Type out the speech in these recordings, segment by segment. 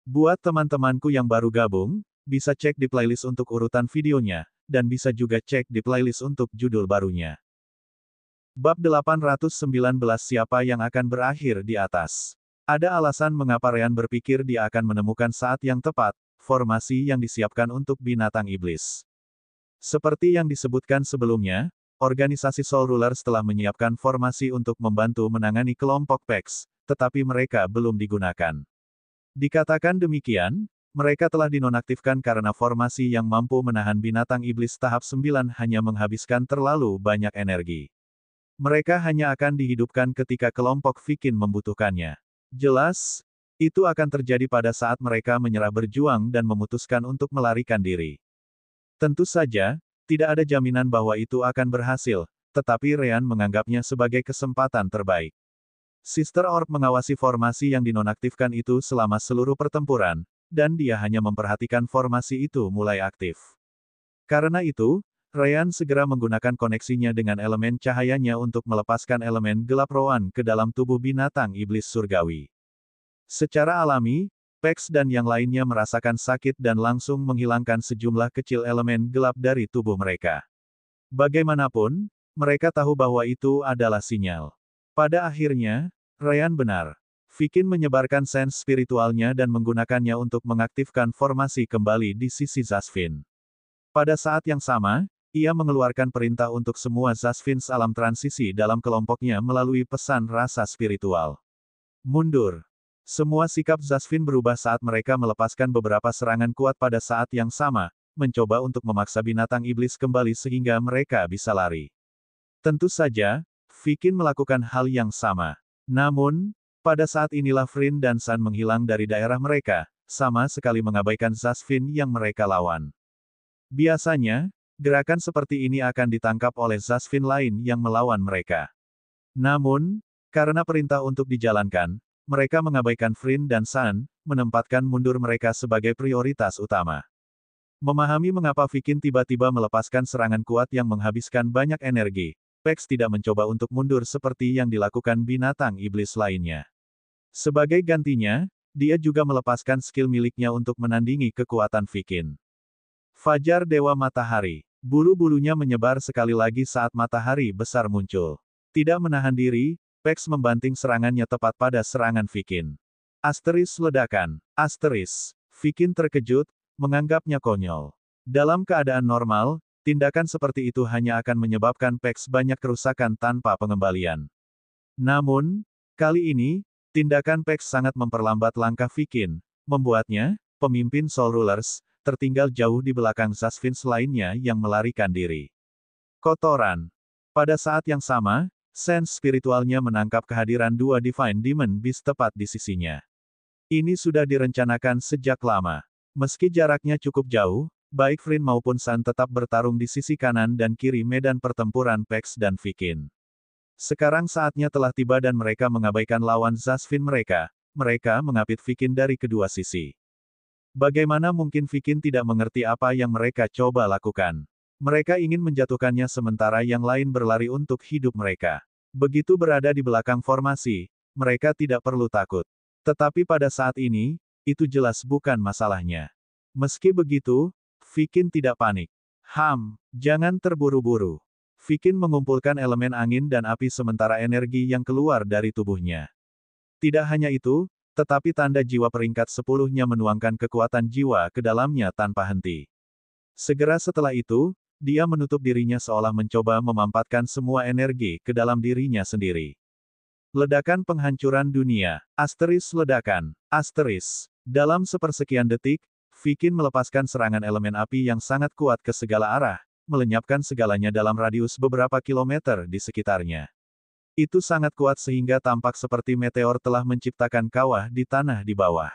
Buat teman-temanku yang baru gabung, bisa cek di playlist untuk urutan videonya, dan bisa juga cek di playlist untuk judul barunya. Bab 819 Siapa yang akan berakhir di atas? Ada alasan mengapa Ryan berpikir dia akan menemukan saat yang tepat, formasi yang disiapkan untuk binatang iblis. Seperti yang disebutkan sebelumnya, organisasi Soul Rulers telah menyiapkan formasi untuk membantu menangani kelompok PEX, tetapi mereka belum digunakan. Dikatakan demikian, mereka telah dinonaktifkan karena formasi yang mampu menahan binatang iblis tahap 9 hanya menghabiskan terlalu banyak energi. Mereka hanya akan dihidupkan ketika kelompok Vikin membutuhkannya. Jelas, itu akan terjadi pada saat mereka menyerah berjuang dan memutuskan untuk melarikan diri. Tentu saja, tidak ada jaminan bahwa itu akan berhasil, tetapi Ryan menganggapnya sebagai kesempatan terbaik. Sister Orb mengawasi formasi yang dinonaktifkan itu selama seluruh pertempuran, dan dia hanya memperhatikan formasi itu mulai aktif. Karena itu, Ryan segera menggunakan koneksinya dengan elemen cahayanya untuk melepaskan elemen gelap Rowan ke dalam tubuh binatang iblis surgawi. Secara alami, Pex dan yang lainnya merasakan sakit dan langsung menghilangkan sejumlah kecil elemen gelap dari tubuh mereka. Bagaimanapun, mereka tahu bahwa itu adalah sinyal. Pada akhirnya, Ryan benar. Vikin menyebarkan sense spiritualnya dan menggunakannya untuk mengaktifkan formasi kembali di sisi Zasvin. Pada saat yang sama, ia mengeluarkan perintah untuk semua Zasvins alam transisi dalam kelompoknya melalui pesan rasa spiritual. Mundur. Semua sikap Zasvin berubah saat mereka melepaskan beberapa serangan kuat pada saat yang sama, mencoba untuk memaksa binatang iblis kembali sehingga mereka bisa lari. Tentu saja, Vikin melakukan hal yang sama. Namun, pada saat inilah Frin dan San menghilang dari daerah mereka, sama sekali mengabaikan Zasvin yang mereka lawan. Biasanya, gerakan seperti ini akan ditangkap oleh Zasvin lain yang melawan mereka. Namun, karena perintah untuk dijalankan, mereka mengabaikan Frin dan San, menempatkan mundur mereka sebagai prioritas utama. Memahami mengapa Vikin tiba-tiba melepaskan serangan kuat yang menghabiskan banyak energi, Pex tidak mencoba untuk mundur seperti yang dilakukan binatang iblis lainnya. Sebagai gantinya, dia juga melepaskan skill miliknya untuk menandingi kekuatan Vikin. Fajar Dewa Matahari. Bulu-bulunya menyebar sekali lagi saat matahari besar muncul. Tidak menahan diri, Pex membanting serangannya tepat pada serangan Vikin. Asteris ledakan. Asteris. Vikin terkejut, menganggapnya konyol. Dalam keadaan normal, tindakan seperti itu hanya akan menyebabkan Pex banyak kerusakan tanpa pengembalian. Namun, kali ini, tindakan Pex sangat memperlambat langkah Vikin, membuatnya, pemimpin Soul Rulers, tertinggal jauh di belakang Zasvins lainnya yang melarikan diri. Kotoran. Pada saat yang sama, sense spiritualnya menangkap kehadiran dua Divine Demon Beast tepat di sisinya. Ini sudah direncanakan sejak lama. Meski jaraknya cukup jauh, baik Frin maupun San tetap bertarung di sisi kanan dan kiri medan pertempuran Pex dan Vikin. Sekarang saatnya telah tiba dan mereka mengabaikan lawan Zasvin mereka mengapit Vikin dari kedua sisi. Bagaimana mungkin Vikin tidak mengerti apa yang mereka coba lakukan? Mereka ingin menjatuhkannya sementara yang lain berlari untuk hidup mereka. Begitu berada di belakang formasi, mereka tidak perlu takut. Tetapi pada saat ini, itu jelas bukan masalahnya. Meski begitu, Vikin tidak panik. Jangan terburu-buru. Vikin mengumpulkan elemen angin dan api sementara energi yang keluar dari tubuhnya. Tidak hanya itu, tetapi tanda jiwa peringkat 10-nya menuangkan kekuatan jiwa ke dalamnya tanpa henti. Segera setelah itu, dia menutup dirinya seolah mencoba memampatkan semua energi ke dalam dirinya sendiri. Ledakan penghancuran dunia. Asteris ledakan. Asteris. Dalam sepersekian detik, Vikin melepaskan serangan elemen api yang sangat kuat ke segala arah, melenyapkan segalanya dalam radius beberapa kilometer di sekitarnya. Itu sangat kuat sehingga tampak seperti meteor telah menciptakan kawah di tanah di bawah.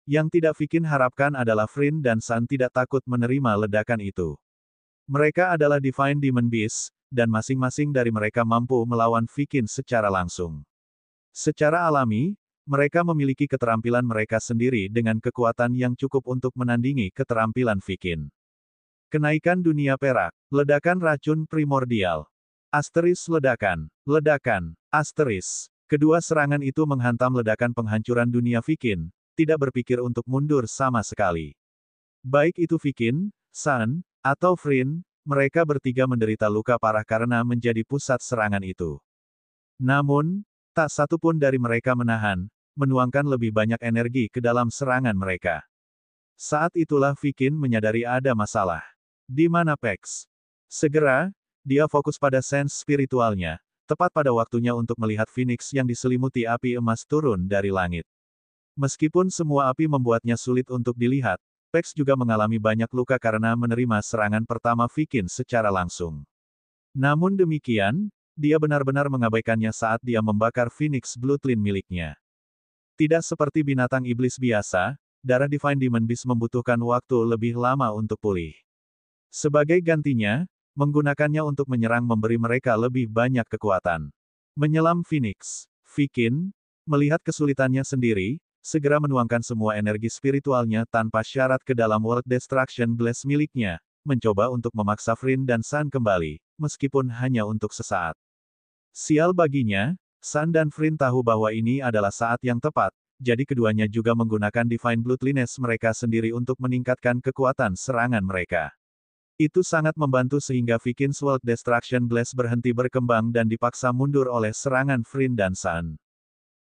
Yang tidak Vikin harapkan adalah Frin dan San tidak takut menerima ledakan itu. Mereka adalah Divine Demon Beast, dan masing-masing dari mereka mampu melawan Vikin secara langsung. Secara alami, mereka memiliki keterampilan mereka sendiri dengan kekuatan yang cukup untuk menandingi keterampilan Vikin. Kenaikan dunia perak. Ledakan racun primordial. Asteris ledakan. Ledakan. Asteris. Kedua serangan itu menghantam ledakan penghancuran dunia Vikin, tidak berpikir untuk mundur sama sekali. Baik itu Vikin, Sun, atau Frin, mereka bertiga menderita luka parah karena menjadi pusat serangan itu. Namun, tak satu pun dari mereka menuangkan lebih banyak energi ke dalam serangan mereka. Saat itulah Vikin menyadari ada masalah. Di mana Pex? Segera, dia fokus pada sense spiritualnya, tepat pada waktunya untuk melihat Phoenix yang diselimuti api emas turun dari langit. Meskipun semua api membuatnya sulit untuk dilihat, Pex juga mengalami banyak luka karena menerima serangan pertama Vikin secara langsung. Namun demikian, dia benar-benar mengabaikannya saat dia membakar Phoenix Bloodline miliknya. Tidak seperti binatang iblis biasa, darah Divine Demon Beast membutuhkan waktu lebih lama untuk pulih. Sebagai gantinya, menggunakannya untuk menyerang memberi mereka lebih banyak kekuatan. Menyelam Phoenix, Vikin, melihat kesulitannya sendiri, segera menuangkan semua energi spiritualnya tanpa syarat ke dalam World Destruction Blast miliknya, mencoba untuk memaksa Frin dan Sun kembali, meskipun hanya untuk sesaat. Sial baginya, Sun dan Frin tahu bahwa ini adalah saat yang tepat, jadi keduanya juga menggunakan Divine Bloodliness mereka sendiri untuk meningkatkan kekuatan serangan mereka. Itu sangat membantu sehingga Vikin's World Destruction Blast berhenti berkembang dan dipaksa mundur oleh serangan Frin dan Sun.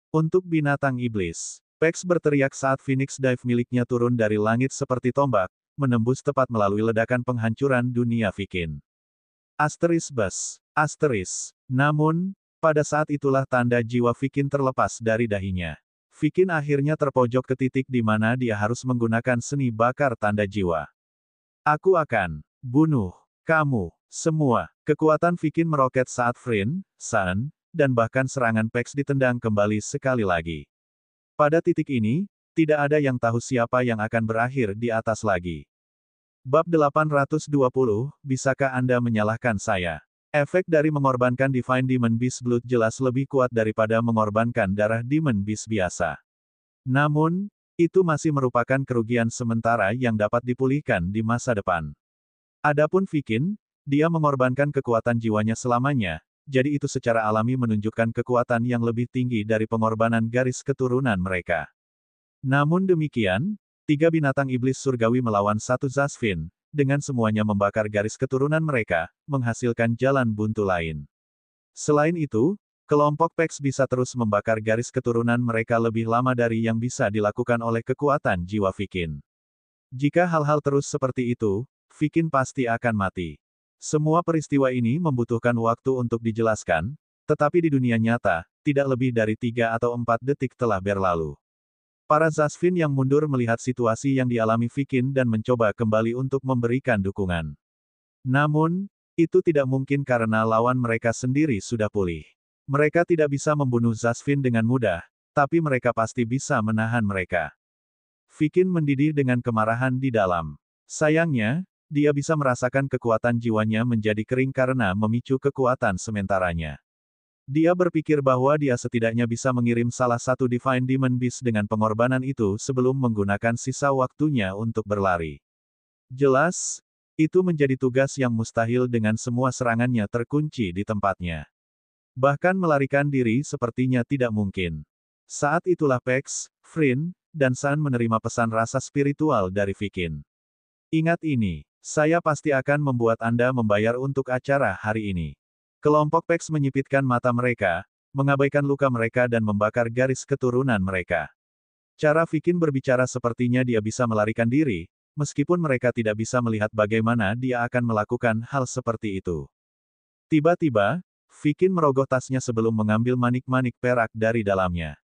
Untuk binatang iblis, Pex berteriak saat Phoenix Dive miliknya turun dari langit seperti tombak, menembus tepat melalui ledakan penghancuran dunia Vikin. Asteris. Namun, pada saat itulah tanda jiwa Vikin terlepas dari dahinya. Vikin akhirnya terpojok ke titik di mana dia harus menggunakan seni bakar tanda jiwa. Aku akan bunuh kamu semua. Kekuatan Vikin meroket saat Frin, Sun, dan bahkan serangan Pex ditendang kembali sekali lagi. Pada titik ini, tidak ada yang tahu siapa yang akan berakhir di atas lagi. Bab 820, bisakah Anda menyalahkan saya? Efek dari mengorbankan Divine Demon Beast Blood jelas lebih kuat daripada mengorbankan darah Demon Beast biasa. Namun, itu masih merupakan kerugian sementara yang dapat dipulihkan di masa depan. Adapun Vikin, dia mengorbankan kekuatan jiwanya selamanya, jadi itu secara alami menunjukkan kekuatan yang lebih tinggi dari pengorbanan garis keturunan mereka. Namun demikian, 3 binatang iblis surgawi melawan 1 Zasvin, dengan semuanya membakar garis keturunan mereka, menghasilkan jalan buntu lain. Selain itu, kelompok Pex bisa terus membakar garis keturunan mereka lebih lama dari yang bisa dilakukan oleh kekuatan jiwa Vikin. Jika hal-hal terus seperti itu, Vikin pasti akan mati. Semua peristiwa ini membutuhkan waktu untuk dijelaskan, tetapi di dunia nyata, tidak lebih dari 3 atau 4 detik telah berlalu. Para Zasvin yang mundur melihat situasi yang dialami Vikin dan mencoba kembali untuk memberikan dukungan. Namun, itu tidak mungkin karena lawan mereka sendiri sudah pulih. Mereka tidak bisa membunuh Zasvin dengan mudah, tapi mereka pasti bisa menahan mereka. Vikin mendidih dengan kemarahan di dalam. Sayangnya, dia bisa merasakan kekuatan jiwanya menjadi kering karena memicu kekuatan sementaranya. Dia berpikir bahwa dia setidaknya bisa mengirim salah satu Divine Demon Beast dengan pengorbanan itu sebelum menggunakan sisa waktunya untuk berlari. Jelas, itu menjadi tugas yang mustahil dengan semua serangannya terkunci di tempatnya. Bahkan melarikan diri sepertinya tidak mungkin. Saat itulah Pex, Frin, dan Sun menerima pesan rasa spiritual dari Vikin. Ingat ini, saya pasti akan membuat Anda membayar untuk acara hari ini. Kelompok Pex menyipitkan mata mereka, mengabaikan luka mereka dan membakar garis keturunan mereka. Cara Vikin berbicara sepertinya dia bisa melarikan diri, meskipun mereka tidak bisa melihat bagaimana dia akan melakukan hal seperti itu. Tiba-tiba, Vikin merogoh tasnya sebelum mengambil manik-manik perak dari dalamnya.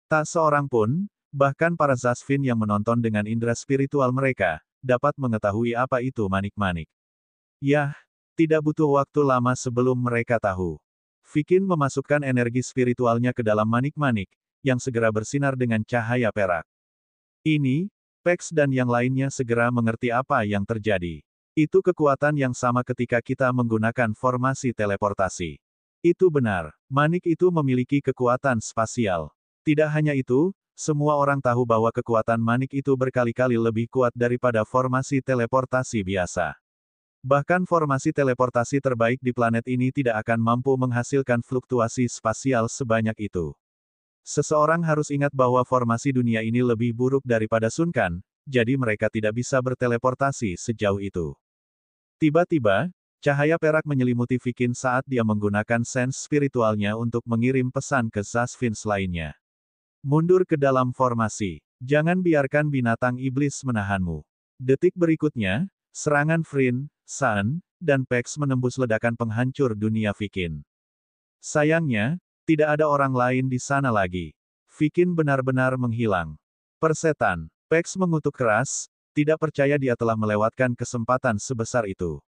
Tak seorang pun, bahkan para Zasvin yang menonton dengan indera spiritual mereka, dapat mengetahui apa itu manik-manik. Yah, tidak butuh waktu lama sebelum mereka tahu. Vikin memasukkan energi spiritualnya ke dalam manik-manik, yang segera bersinar dengan cahaya perak. Ini, Pex dan yang lainnya segera mengerti apa yang terjadi. Itu kekuatan yang sama ketika kita menggunakan formasi teleportasi. Itu benar, manik itu memiliki kekuatan spasial. Tidak hanya itu, semua orang tahu bahwa kekuatan manik itu berkali-kali lebih kuat daripada formasi teleportasi biasa. Bahkan formasi teleportasi terbaik di planet ini tidak akan mampu menghasilkan fluktuasi spasial sebanyak itu. Seseorang harus ingat bahwa formasi dunia ini lebih buruk daripada Sunkan, jadi mereka tidak bisa berteleportasi sejauh itu. Tiba-tiba, cahaya perak menyelimuti Vikin saat dia menggunakan sense spiritualnya untuk mengirim pesan ke Zasvins lainnya. Mundur ke dalam formasi. Jangan biarkan binatang iblis menahanmu. Detik berikutnya, serangan Frin, San, dan Pex menembus ledakan penghancur dunia Vikin. Sayangnya, tidak ada orang lain di sana lagi. Vikin benar-benar menghilang. Persetan, Pex mengutuk keras, tidak percaya dia telah melewatkan kesempatan sebesar itu.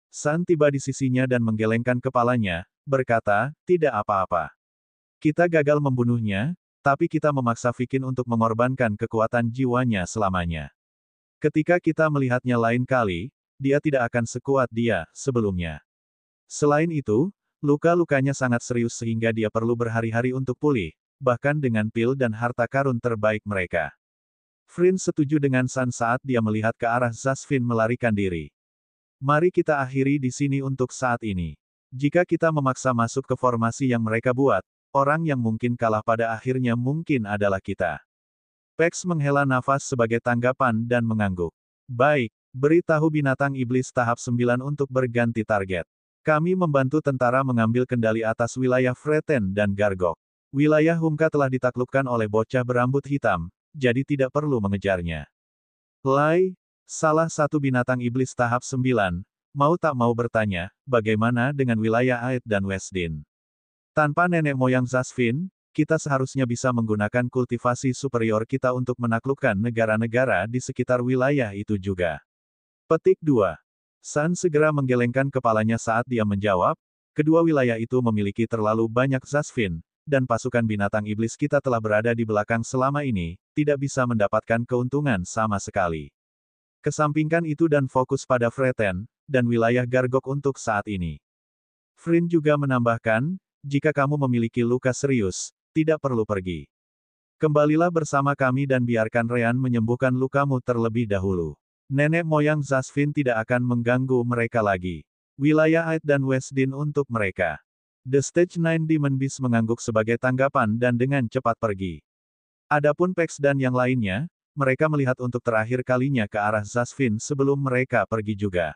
San tiba di sisinya dan menggelengkan kepalanya, berkata, tidak apa-apa. Kita gagal membunuhnya, tapi kita memaksa Vikin untuk mengorbankan kekuatan jiwanya selamanya. Ketika kita melihatnya lain kali, dia tidak akan sekuat dia sebelumnya. Selain itu, luka-lukanya sangat serius sehingga dia perlu berhari-hari untuk pulih, bahkan dengan pil dan harta karun terbaik mereka. Frin setuju dengan San saat dia melihat ke arah Zasvin melarikan diri. Mari kita akhiri di sini untuk saat ini. Jika kita memaksa masuk ke formasi yang mereka buat, orang yang mungkin kalah pada akhirnya mungkin adalah kita. Pex menghela nafas sebagai tanggapan dan mengangguk. Baik, beritahu binatang iblis tahap 9 untuk berganti target. Kami membantu tentara mengambil kendali atas wilayah Freten dan Gargok. Wilayah Humka telah ditaklukkan oleh bocah berambut hitam, jadi tidak perlu mengejarnya. Lai, salah satu binatang iblis tahap 9, mau tak mau bertanya, bagaimana dengan wilayah Aed dan Westdin? Tanpa nenek moyang Zasvin, kita seharusnya bisa menggunakan kultivasi superior kita untuk menaklukkan negara-negara di sekitar wilayah itu juga. Petik 2. San segera menggelengkan kepalanya saat dia menjawab, kedua wilayah itu memiliki terlalu banyak Zasvin, dan pasukan binatang iblis kita telah berada di belakang selama ini, tidak bisa mendapatkan keuntungan sama sekali. Kesampingkan itu dan fokus pada Freten, dan wilayah Gargok untuk saat ini. Frin juga menambahkan, jika kamu memiliki luka serius, tidak perlu pergi. Kembalilah bersama kami dan biarkan Rean menyembuhkan lukamu terlebih dahulu. Nenek moyang Zasvin tidak akan mengganggu mereka lagi. Wilayah Aed dan Westdin untuk mereka. The Stage 9 Demon Beast mengangguk sebagai tanggapan dan dengan cepat pergi. Adapun Pex dan yang lainnya, mereka melihat untuk terakhir kalinya ke arah Zasvin sebelum mereka pergi juga.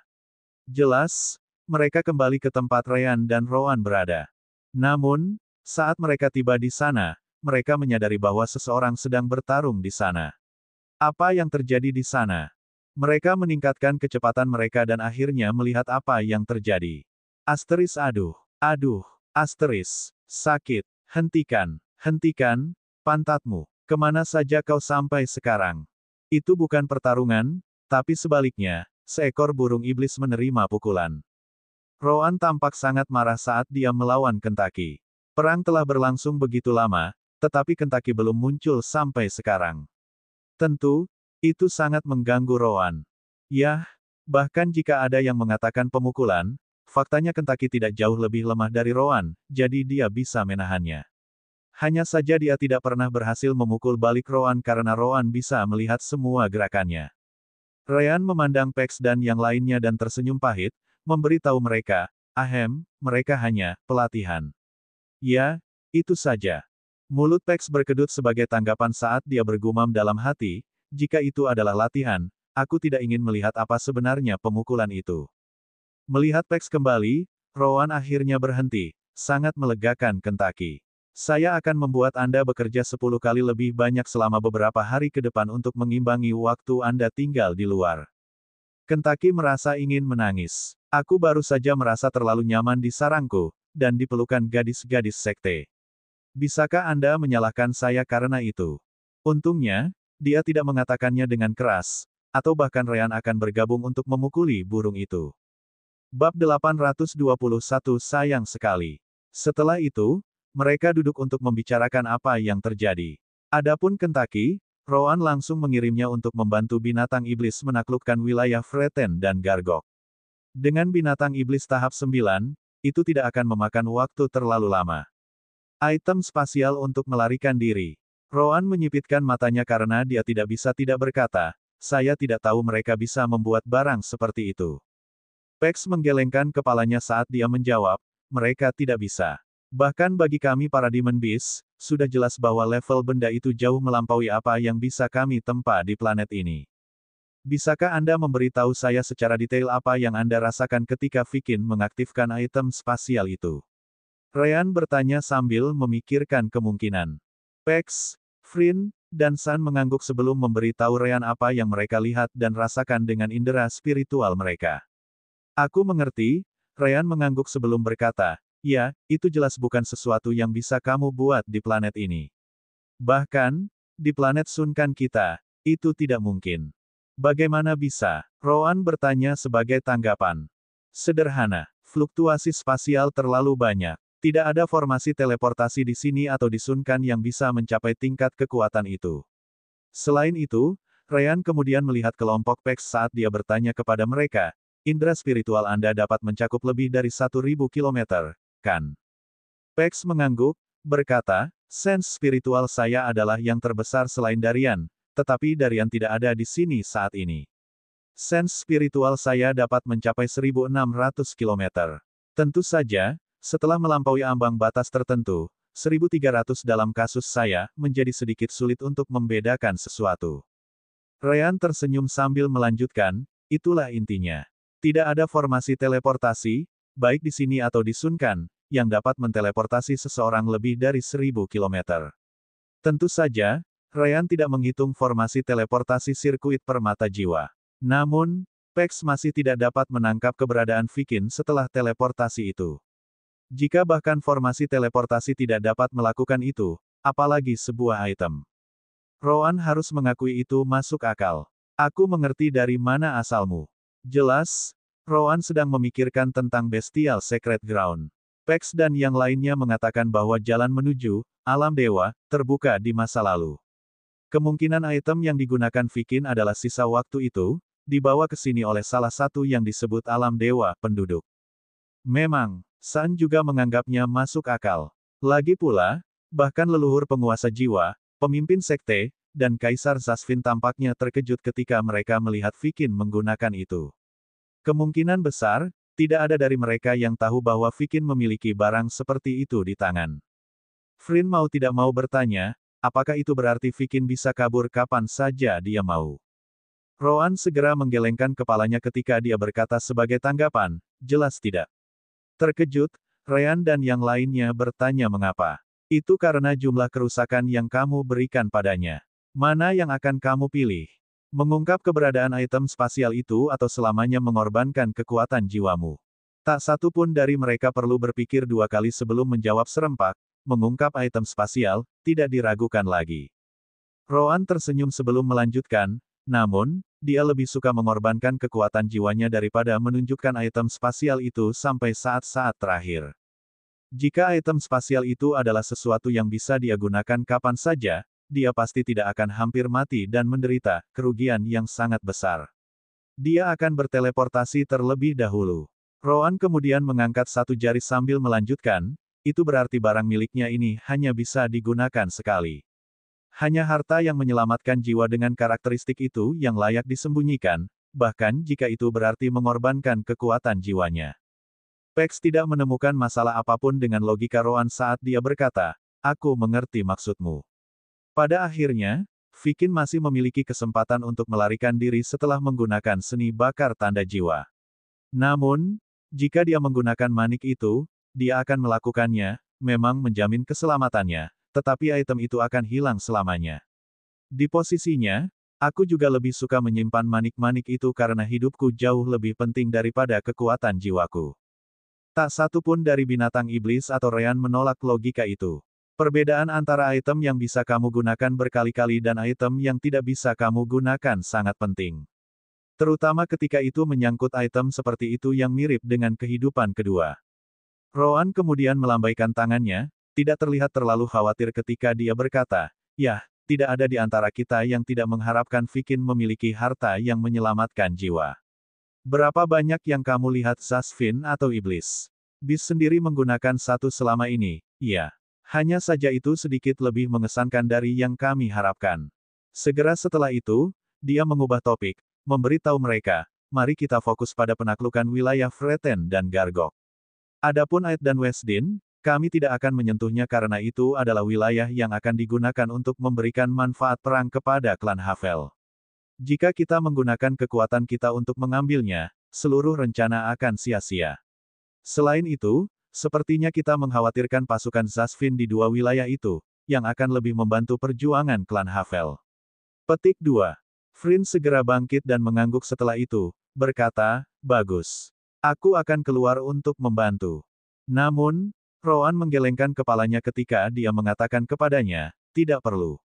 Jelas, mereka kembali ke tempat Rean dan Roan berada. Namun, saat mereka tiba di sana, mereka menyadari bahwa seseorang sedang bertarung di sana. Apa yang terjadi di sana? Mereka meningkatkan kecepatan mereka dan akhirnya melihat apa yang terjadi. Asteris aduh, asteris, sakit, hentikan, pantatmu, kemana saja kau sampai sekarang? Itu bukan pertarungan, tapi sebaliknya, seekor burung iblis menerima pukulan. Roan tampak sangat marah saat dia melawan Kentucky. Perang telah berlangsung begitu lama, tetapi Kentucky belum muncul sampai sekarang. Tentu, itu sangat mengganggu Roan. Yah, bahkan jika ada yang mengatakan pemukulan, faktanya Kentucky tidak jauh lebih lemah dari Roan, jadi dia bisa menahannya. Hanya saja dia tidak pernah berhasil memukul balik Roan karena Roan bisa melihat semua gerakannya. Rean memandang Pex dan yang lainnya dan tersenyum pahit, memberitahu mereka, mereka hanya pelatihan. Ya, itu saja. Mulut Pex berkedut sebagai tanggapan saat dia bergumam dalam hati, jika itu adalah latihan, aku tidak ingin melihat apa sebenarnya pemukulan itu. Melihat Pex kembali, Roan akhirnya berhenti, sangat melegakan Kentucky. Saya akan membuat Anda bekerja 10 kali lebih banyak selama beberapa hari ke depan untuk mengimbangi waktu Anda tinggal di luar. Kentucky merasa ingin menangis. Aku baru saja merasa terlalu nyaman di sarangku, dan dipelukan gadis-gadis sekte. Bisakah Anda menyalahkan saya karena itu? Untungnya, dia tidak mengatakannya dengan keras, atau bahkan Rean akan bergabung untuk memukuli burung itu. Bab 821 Sayang sekali. Setelah itu, mereka duduk untuk membicarakan apa yang terjadi. Adapun Kentucky, Roan langsung mengirimnya untuk membantu binatang iblis menaklukkan wilayah Freten dan Gargok. Dengan binatang iblis tahap 9, itu tidak akan memakan waktu terlalu lama. Item spasial untuk melarikan diri. Roan menyipitkan matanya karena dia tidak bisa tidak berkata, saya tidak tahu mereka bisa membuat barang seperti itu. Pex menggelengkan kepalanya saat dia menjawab, mereka tidak bisa. Bahkan bagi kami para Demon Beast, sudah jelas bahwa level benda itu jauh melampaui apa yang bisa kami tempa di planet ini. Bisakah Anda memberitahu saya secara detail apa yang Anda rasakan ketika Vikin mengaktifkan item spasial itu? Ryan bertanya sambil memikirkan kemungkinan. Pex, Frin, dan San mengangguk sebelum memberitahu Ryan apa yang mereka lihat dan rasakan dengan indera spiritual mereka. Aku mengerti, Ryan mengangguk sebelum berkata, ya, itu jelas bukan sesuatu yang bisa kamu buat di planet ini. Bahkan, di planet Sunkan kita, itu tidak mungkin. Bagaimana bisa? Rowan bertanya sebagai tanggapan. Sederhana, fluktuasi spasial terlalu banyak. Tidak ada formasi teleportasi di sini atau di Sunkan yang bisa mencapai tingkat kekuatan itu. Selain itu, Ryan kemudian melihat kelompok Pex saat dia bertanya kepada mereka, indera spiritual Anda dapat mencakup lebih dari 1.000 kilometer, kan? Pex mengangguk, berkata, sense spiritual saya adalah yang terbesar selain Darian, tetapi Darian tidak ada di sini saat ini. Sense spiritual saya dapat mencapai 1.600 kilometer. Tentu saja, setelah melampaui ambang batas tertentu, 1.300 dalam kasus saya, menjadi sedikit sulit untuk membedakan sesuatu. Ryan tersenyum sambil melanjutkan, itulah intinya. Tidak ada formasi teleportasi, baik di sini atau di Sunkan, yang dapat menteleportasi seseorang lebih dari 1.000 kilometer. Tentu saja, Ryan tidak menghitung formasi teleportasi sirkuit permata jiwa. Namun, Pex masih tidak dapat menangkap keberadaan Vikin setelah teleportasi itu. Jika bahkan formasi teleportasi tidak dapat melakukan itu, apalagi sebuah item. Rowan harus mengakui itu masuk akal. Aku mengerti dari mana asalmu. Jelas, Rowan sedang memikirkan tentang Bestial Secret Ground. Pex dan yang lainnya mengatakan bahwa jalan menuju alam dewa terbuka di masa lalu. Kemungkinan item yang digunakan Vikin adalah sisa waktu itu, dibawa ke sini oleh salah satu yang disebut alam dewa penduduk. Memang, San juga menganggapnya masuk akal. Lagi pula, bahkan leluhur penguasa jiwa, pemimpin sekte, dan Kaisar Zasvin tampaknya terkejut ketika mereka melihat Vikin menggunakan itu. Kemungkinan besar, tidak ada dari mereka yang tahu bahwa Vikin memiliki barang seperti itu di tangan. Frin mau tidak mau bertanya, apakah itu berarti Vikin bisa kabur kapan saja dia mau? Rowan segera menggelengkan kepalanya ketika dia berkata sebagai tanggapan, jelas tidak. Terkejut, Ryan dan yang lainnya bertanya mengapa. Itu karena jumlah kerusakan yang kamu berikan padanya. Mana yang akan kamu pilih? Mengungkap keberadaan item spasial itu atau selamanya mengorbankan kekuatan jiwamu? Tak satu pun dari mereka perlu berpikir dua kali sebelum menjawab serempak, mengungkap item spasial, tidak diragukan lagi. Rowan tersenyum sebelum melanjutkan, namun, dia lebih suka mengorbankan kekuatan jiwanya daripada menunjukkan item spasial itu sampai saat-saat terakhir. Jika item spasial itu adalah sesuatu yang bisa dia gunakan kapan saja, dia pasti tidak akan hampir mati dan menderita kerugian yang sangat besar. Dia akan berteleportasi terlebih dahulu. Rowan kemudian mengangkat satu jari sambil melanjutkan, itu berarti barang miliknya ini hanya bisa digunakan sekali. Hanya harta yang menyelamatkan jiwa dengan karakteristik itu yang layak disembunyikan, bahkan jika itu berarti mengorbankan kekuatan jiwanya. Pex tidak menemukan masalah apapun dengan logika Rowan saat dia berkata, aku mengerti maksudmu. Pada akhirnya, Vikin masih memiliki kesempatan untuk melarikan diri setelah menggunakan seni bakar tanda jiwa. Namun, jika dia menggunakan manik itu, dia akan melakukannya, memang menjamin keselamatannya, tetapi item itu akan hilang selamanya. Di posisinya, aku juga lebih suka menyimpan manik-manik itu karena hidupku jauh lebih penting daripada kekuatan jiwaku. Tak satu pun dari binatang iblis atau Ryan menolak logika itu. Perbedaan antara item yang bisa kamu gunakan berkali-kali dan item yang tidak bisa kamu gunakan sangat penting. Terutama ketika itu menyangkut item seperti itu yang mirip dengan kehidupan kedua. Rowan kemudian melambaikan tangannya, tidak terlihat terlalu khawatir ketika dia berkata, "Yah, tidak ada di antara kita yang tidak mengharapkan Vikin memiliki harta yang menyelamatkan jiwa. Berapa banyak yang kamu lihat Zasvin atau iblis? Bis sendiri menggunakan satu selama ini, iya. Hanya saja itu sedikit lebih mengesankan dari yang kami harapkan." Segera setelah itu, dia mengubah topik, memberitahu mereka, "Mari kita fokus pada penaklukan wilayah Freten dan Gargok. Adapun Aed dan Wesdin, kami tidak akan menyentuhnya karena itu adalah wilayah yang akan digunakan untuk memberikan manfaat perang kepada klan Havel. Jika kita menggunakan kekuatan kita untuk mengambilnya, seluruh rencana akan sia-sia. Selain itu, sepertinya kita mengkhawatirkan pasukan Zasvin di dua wilayah itu, yang akan lebih membantu perjuangan klan Havel. Petik 2. Vryn segera bangkit dan mengangguk setelah itu, berkata, bagus. Aku akan keluar untuk membantu. Namun, Rowan menggelengkan kepalanya ketika dia mengatakan kepadanya, tidak perlu.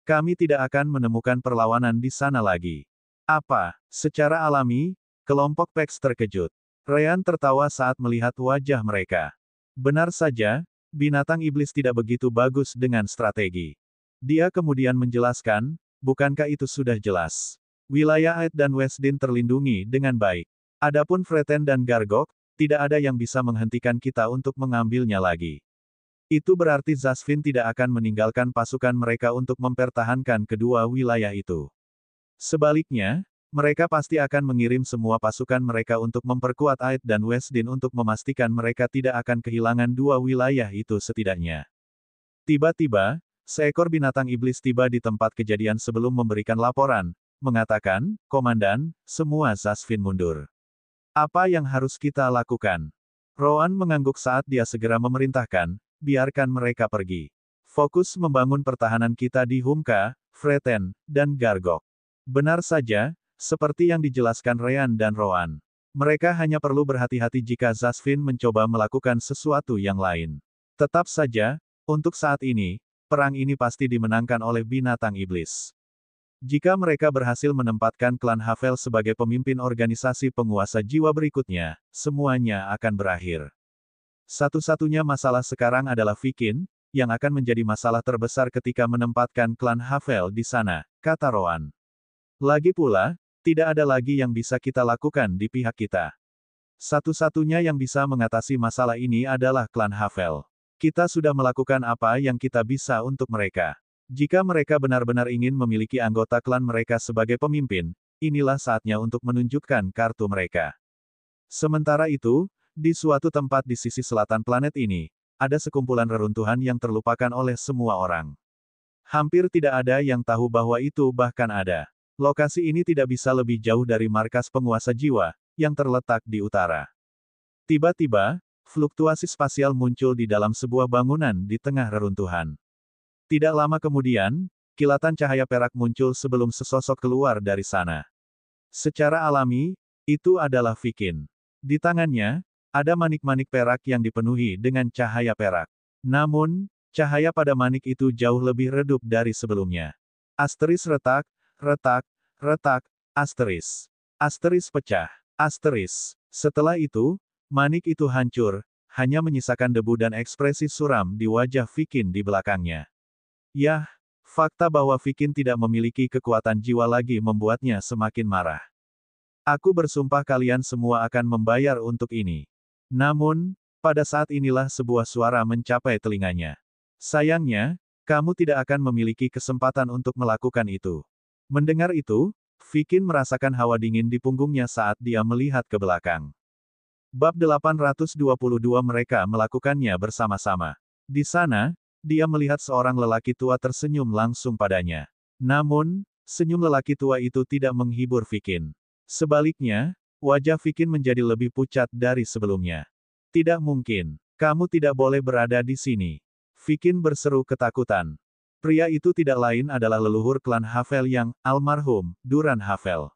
Kami tidak akan menemukan perlawanan di sana lagi. Apa? Secara alami, kelompok Pax terkejut. Ryan tertawa saat melihat wajah mereka. Benar saja, binatang iblis tidak begitu bagus dengan strategi. Dia kemudian menjelaskan, bukankah itu sudah jelas? Wilayah Aed dan Westdin terlindungi dengan baik. Adapun Freten dan Gargok, tidak ada yang bisa menghentikan kita untuk mengambilnya lagi. Itu berarti Zasvin tidak akan meninggalkan pasukan mereka untuk mempertahankan kedua wilayah itu. Sebaliknya, mereka pasti akan mengirim semua pasukan mereka untuk memperkuat Aed dan Westdin untuk memastikan mereka tidak akan kehilangan dua wilayah itu setidaknya. Tiba-tiba, seekor binatang iblis tiba di tempat kejadian sebelum memberikan laporan, mengatakan, Komandan, semua Zasvin mundur. Apa yang harus kita lakukan? Rowan mengangguk saat dia segera memerintahkan, biarkan mereka pergi. Fokus membangun pertahanan kita di Humka, Freten, dan Gargok. Benar saja, seperti yang dijelaskan Ryan dan Rowan. Mereka hanya perlu berhati-hati jika Zasvin mencoba melakukan sesuatu yang lain. Tetap saja, untuk saat ini, perang ini pasti dimenangkan oleh binatang iblis. Jika mereka berhasil menempatkan klan Havel sebagai pemimpin organisasi penguasa jiwa berikutnya, semuanya akan berakhir. Satu-satunya masalah sekarang adalah Vikin, yang akan menjadi masalah terbesar ketika menempatkan klan Havel di sana, kata Rowan. Lagi pula, tidak ada lagi yang bisa kita lakukan di pihak kita. Satu-satunya yang bisa mengatasi masalah ini adalah klan Havel. Kita sudah melakukan apa yang kita bisa untuk mereka. Jika mereka benar-benar ingin memiliki anggota klan mereka sebagai pemimpin, inilah saatnya untuk menunjukkan kartu mereka. Sementara itu, di suatu tempat di sisi selatan planet ini, ada sekumpulan reruntuhan yang terlupakan oleh semua orang. Hampir tidak ada yang tahu bahwa itu bahkan ada. Lokasi ini tidak bisa lebih jauh dari markas penguasa jiwa, yang terletak di utara. Tiba-tiba, fluktuasi spasial muncul di dalam sebuah bangunan di tengah reruntuhan. Tidak lama kemudian, kilatan cahaya perak muncul sebelum sesosok keluar dari sana. Secara alami, itu adalah Vikin. Di tangannya, ada manik-manik perak yang dipenuhi dengan cahaya perak. Namun, cahaya pada manik itu jauh lebih redup dari sebelumnya. Asteris retak, retak, retak, asteris. Asteris pecah. Asteris. Setelah itu, manik itu hancur, hanya menyisakan debu dan ekspresi suram di wajah Vikin di belakangnya. Yah, fakta bahwa Vikin tidak memiliki kekuatan jiwa lagi membuatnya semakin marah. Aku bersumpah kalian semua akan membayar untuk ini. Namun, pada saat inilah sebuah suara mencapai telinganya. Sayangnya, kamu tidak akan memiliki kesempatan untuk melakukan itu. Mendengar itu, Vikin merasakan hawa dingin di punggungnya saat dia melihat ke belakang. Bab 822 mereka melakukannya bersama-sama. Di sana, dia melihat seorang lelaki tua tersenyum langsung padanya. Namun, senyum lelaki tua itu tidak menghibur Vikin. Sebaliknya, wajah Vikin menjadi lebih pucat dari sebelumnya. Tidak mungkin. Kamu tidak boleh berada di sini. Vikin berseru ketakutan. Pria itu tidak lain adalah leluhur klan Havel yang, almarhum, Duran Havel.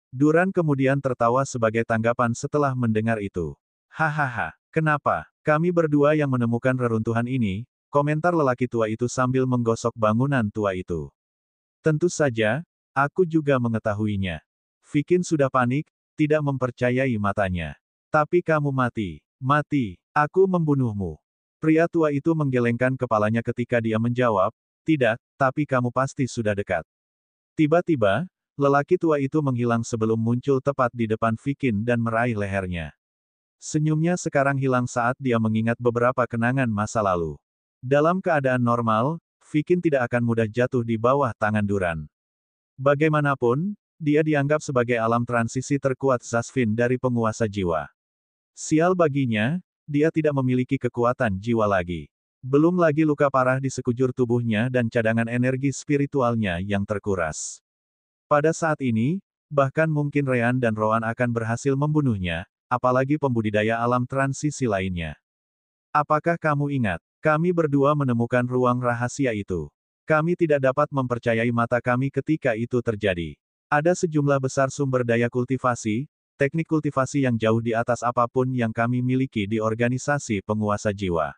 Duran kemudian tertawa sebagai tanggapan setelah mendengar itu. Hahaha, kenapa? Kami berdua yang menemukan reruntuhan ini, komentar lelaki tua itu sambil menggosok bangunan tua itu. Tentu saja, aku juga mengetahuinya. Vikin sudah panik, tidak mempercayai matanya. Tapi kamu mati. Mati. Aku membunuhmu. Pria tua itu menggelengkan kepalanya ketika dia menjawab, tidak, tapi kamu pasti sudah dekat. Tiba-tiba, lelaki tua itu menghilang sebelum muncul tepat di depan Vikin dan meraih lehernya. Senyumnya sekarang hilang saat dia mengingat beberapa kenangan masa lalu. Dalam keadaan normal, Vikin tidak akan mudah jatuh di bawah tangan Duran. Bagaimanapun, dia dianggap sebagai alam transisi terkuat Zasvin dari penguasa jiwa. Sial baginya, dia tidak memiliki kekuatan jiwa lagi. Belum lagi luka parah di sekujur tubuhnya dan cadangan energi spiritualnya yang terkuras. Pada saat ini, bahkan mungkin Rean dan Roan akan berhasil membunuhnya, apalagi pembudidaya alam transisi lainnya. Apakah kamu ingat? Kami berdua menemukan ruang rahasia itu. Kami tidak dapat mempercayai mata kami ketika itu terjadi. Ada sejumlah besar sumber daya kultivasi, teknik kultivasi yang jauh di atas apapun yang kami miliki di organisasi penguasa jiwa.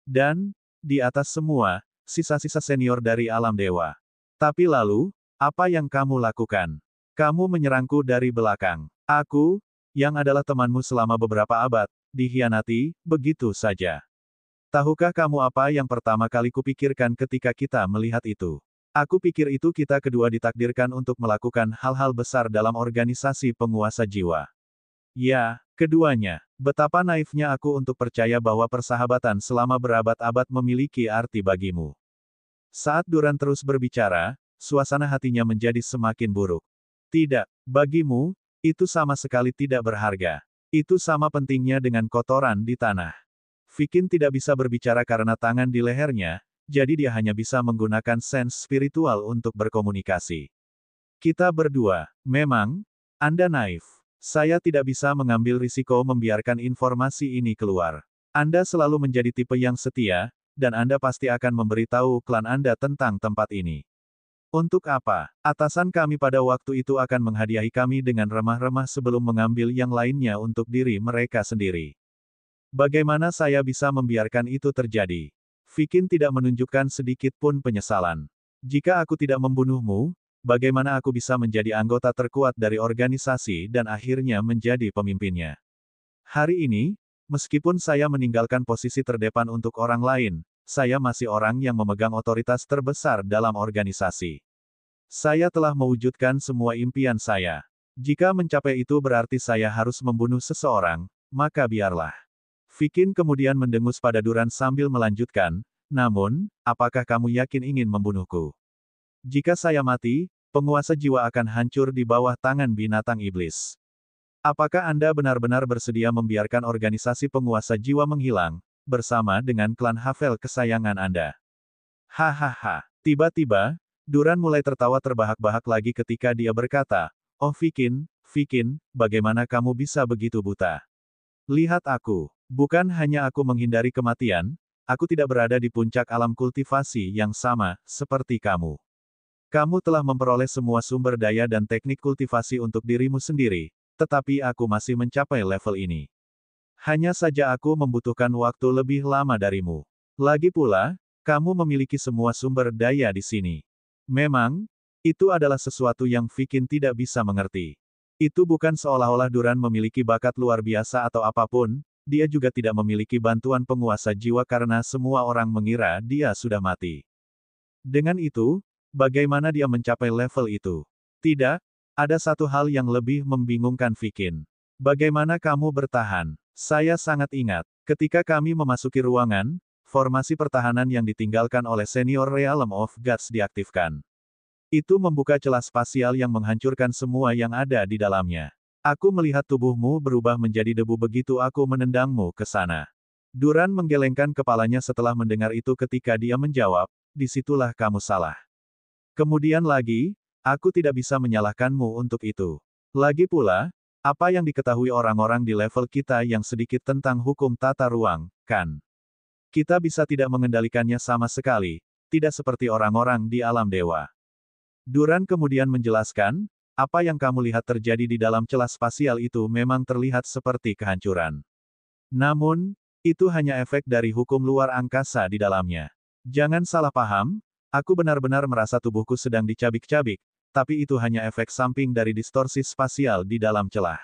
Dan, di atas semua, sisa-sisa senior dari alam dewa. Tapi lalu, apa yang kamu lakukan? Kamu menyerangku dari belakang. Aku, yang adalah temanmu selama beberapa abad, dikhianati, begitu saja. Tahukah kamu apa yang pertama kali kupikirkan ketika kita melihat itu? Aku pikir itu kita kedua ditakdirkan untuk melakukan hal-hal besar dalam organisasi penguasa jiwa. Ya, keduanya. Betapa naifnya aku untuk percaya bahwa persahabatan selama berabad-abad memiliki arti bagimu. Saat Duran terus berbicara, suasana hatinya menjadi semakin buruk. Tidak, bagimu, itu sama sekali tidak berharga. Itu sama pentingnya dengan kotoran di tanah. Vikin tidak bisa berbicara karena tangan di lehernya, jadi dia hanya bisa menggunakan sense spiritual untuk berkomunikasi. Kita berdua, memang, Anda naif. Saya tidak bisa mengambil risiko membiarkan informasi ini keluar. Anda selalu menjadi tipe yang setia, dan Anda pasti akan memberitahu klan Anda tentang tempat ini. Untuk apa? Atasan kami pada waktu itu akan menghadiahi kami dengan remah-remah sebelum mengambil yang lainnya untuk diri mereka sendiri. Bagaimana saya bisa membiarkan itu terjadi? Vikin tidak menunjukkan sedikit pun penyesalan. Jika aku tidak membunuhmu, bagaimana aku bisa menjadi anggota terkuat dari organisasi dan akhirnya menjadi pemimpinnya? Hari ini, meskipun saya meninggalkan posisi terdepan untuk orang lain, saya masih orang yang memegang otoritas terbesar dalam organisasi. Saya telah mewujudkan semua impian saya. Jika mencapai itu berarti saya harus membunuh seseorang, maka biarlah. Vikin kemudian mendengus pada Duran sambil melanjutkan, namun, apakah kamu yakin ingin membunuhku? Jika saya mati, penguasa jiwa akan hancur di bawah tangan binatang iblis. Apakah Anda benar-benar bersedia membiarkan organisasi penguasa jiwa menghilang, bersama dengan klan Havel kesayangan Anda? Hahaha. Tiba-tiba, Duran mulai tertawa terbahak-bahak lagi ketika dia berkata, "Oh Vikin, bagaimana kamu bisa begitu buta? Lihat aku. Bukan hanya aku menghindari kematian, aku tidak berada di puncak alam kultivasi yang sama, seperti kamu. Kamu telah memperoleh semua sumber daya dan teknik kultivasi untuk dirimu sendiri, tetapi aku masih mencapai level ini. Hanya saja aku membutuhkan waktu lebih lama darimu. Lagi pula, kamu memiliki semua sumber daya di sini. Memang, itu adalah sesuatu yang Vikin tidak bisa mengerti. Itu bukan seolah-olah Duran memiliki bakat luar biasa atau apapun, dia juga tidak memiliki bantuan penguasa jiwa karena semua orang mengira dia sudah mati. Dengan itu, bagaimana dia mencapai level itu? Tidak, ada satu hal yang lebih membingungkan Vikin. Bagaimana kamu bertahan? Saya sangat ingat, ketika kami memasuki ruangan, formasi pertahanan yang ditinggalkan oleh senior Realm of Gods diaktifkan. Itu membuka celah spasial yang menghancurkan semua yang ada di dalamnya. Aku melihat tubuhmu berubah menjadi debu begitu aku menendangmu ke sana. Duran menggelengkan kepalanya setelah mendengar itu ketika dia menjawab, disitulah kamu salah. Kemudian lagi, aku tidak bisa menyalahkanmu untuk itu. Lagi pula, apa yang diketahui orang-orang di level kita yang sedikit tentang hukum tata ruang, kan? Kita bisa tidak mengendalikannya sama sekali, tidak seperti orang-orang di alam dewa. Duran kemudian menjelaskan, apa yang kamu lihat terjadi di dalam celah spasial itu memang terlihat seperti kehancuran. Namun, itu hanya efek dari hukum luar angkasa di dalamnya. Jangan salah paham, aku benar-benar merasa tubuhku sedang dicabik-cabik, tapi itu hanya efek samping dari distorsi spasial di dalam celah.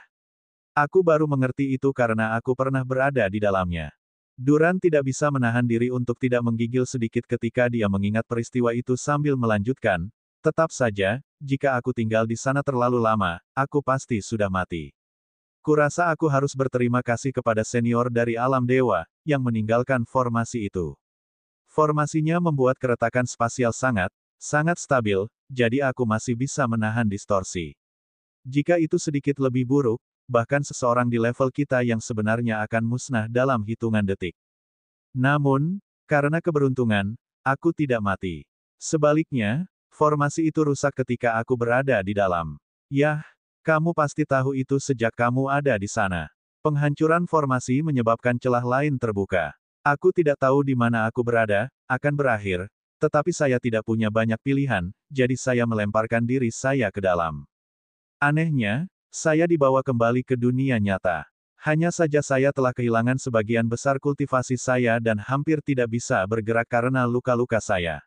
Aku baru mengerti itu karena aku pernah berada di dalamnya. Duran tidak bisa menahan diri untuk tidak menggigil sedikit ketika dia mengingat peristiwa itu sambil melanjutkan, tetap saja, jika aku tinggal di sana terlalu lama, aku pasti sudah mati. Kurasa aku harus berterima kasih kepada senior dari alam dewa, yang meninggalkan formasi itu. Formasinya membuat keretakan spasial sangat stabil, jadi aku masih bisa menahan distorsi. Jika itu sedikit lebih buruk, bahkan seseorang di level kita yang sebenarnya akan musnah dalam hitungan detik. Namun, karena keberuntungan, aku tidak mati. Sebaliknya, formasi itu rusak ketika aku berada di dalam. Yah, kamu pasti tahu itu sejak kamu ada di sana. Penghancuran formasi menyebabkan celah lain terbuka. Aku tidak tahu di mana aku berada, akan berakhir, tetapi saya tidak punya banyak pilihan, jadi saya melemparkan diri saya ke dalam. Anehnya, saya dibawa kembali ke dunia nyata. Hanya saja saya telah kehilangan sebagian besar kultivasi saya dan hampir tidak bisa bergerak karena luka-luka saya.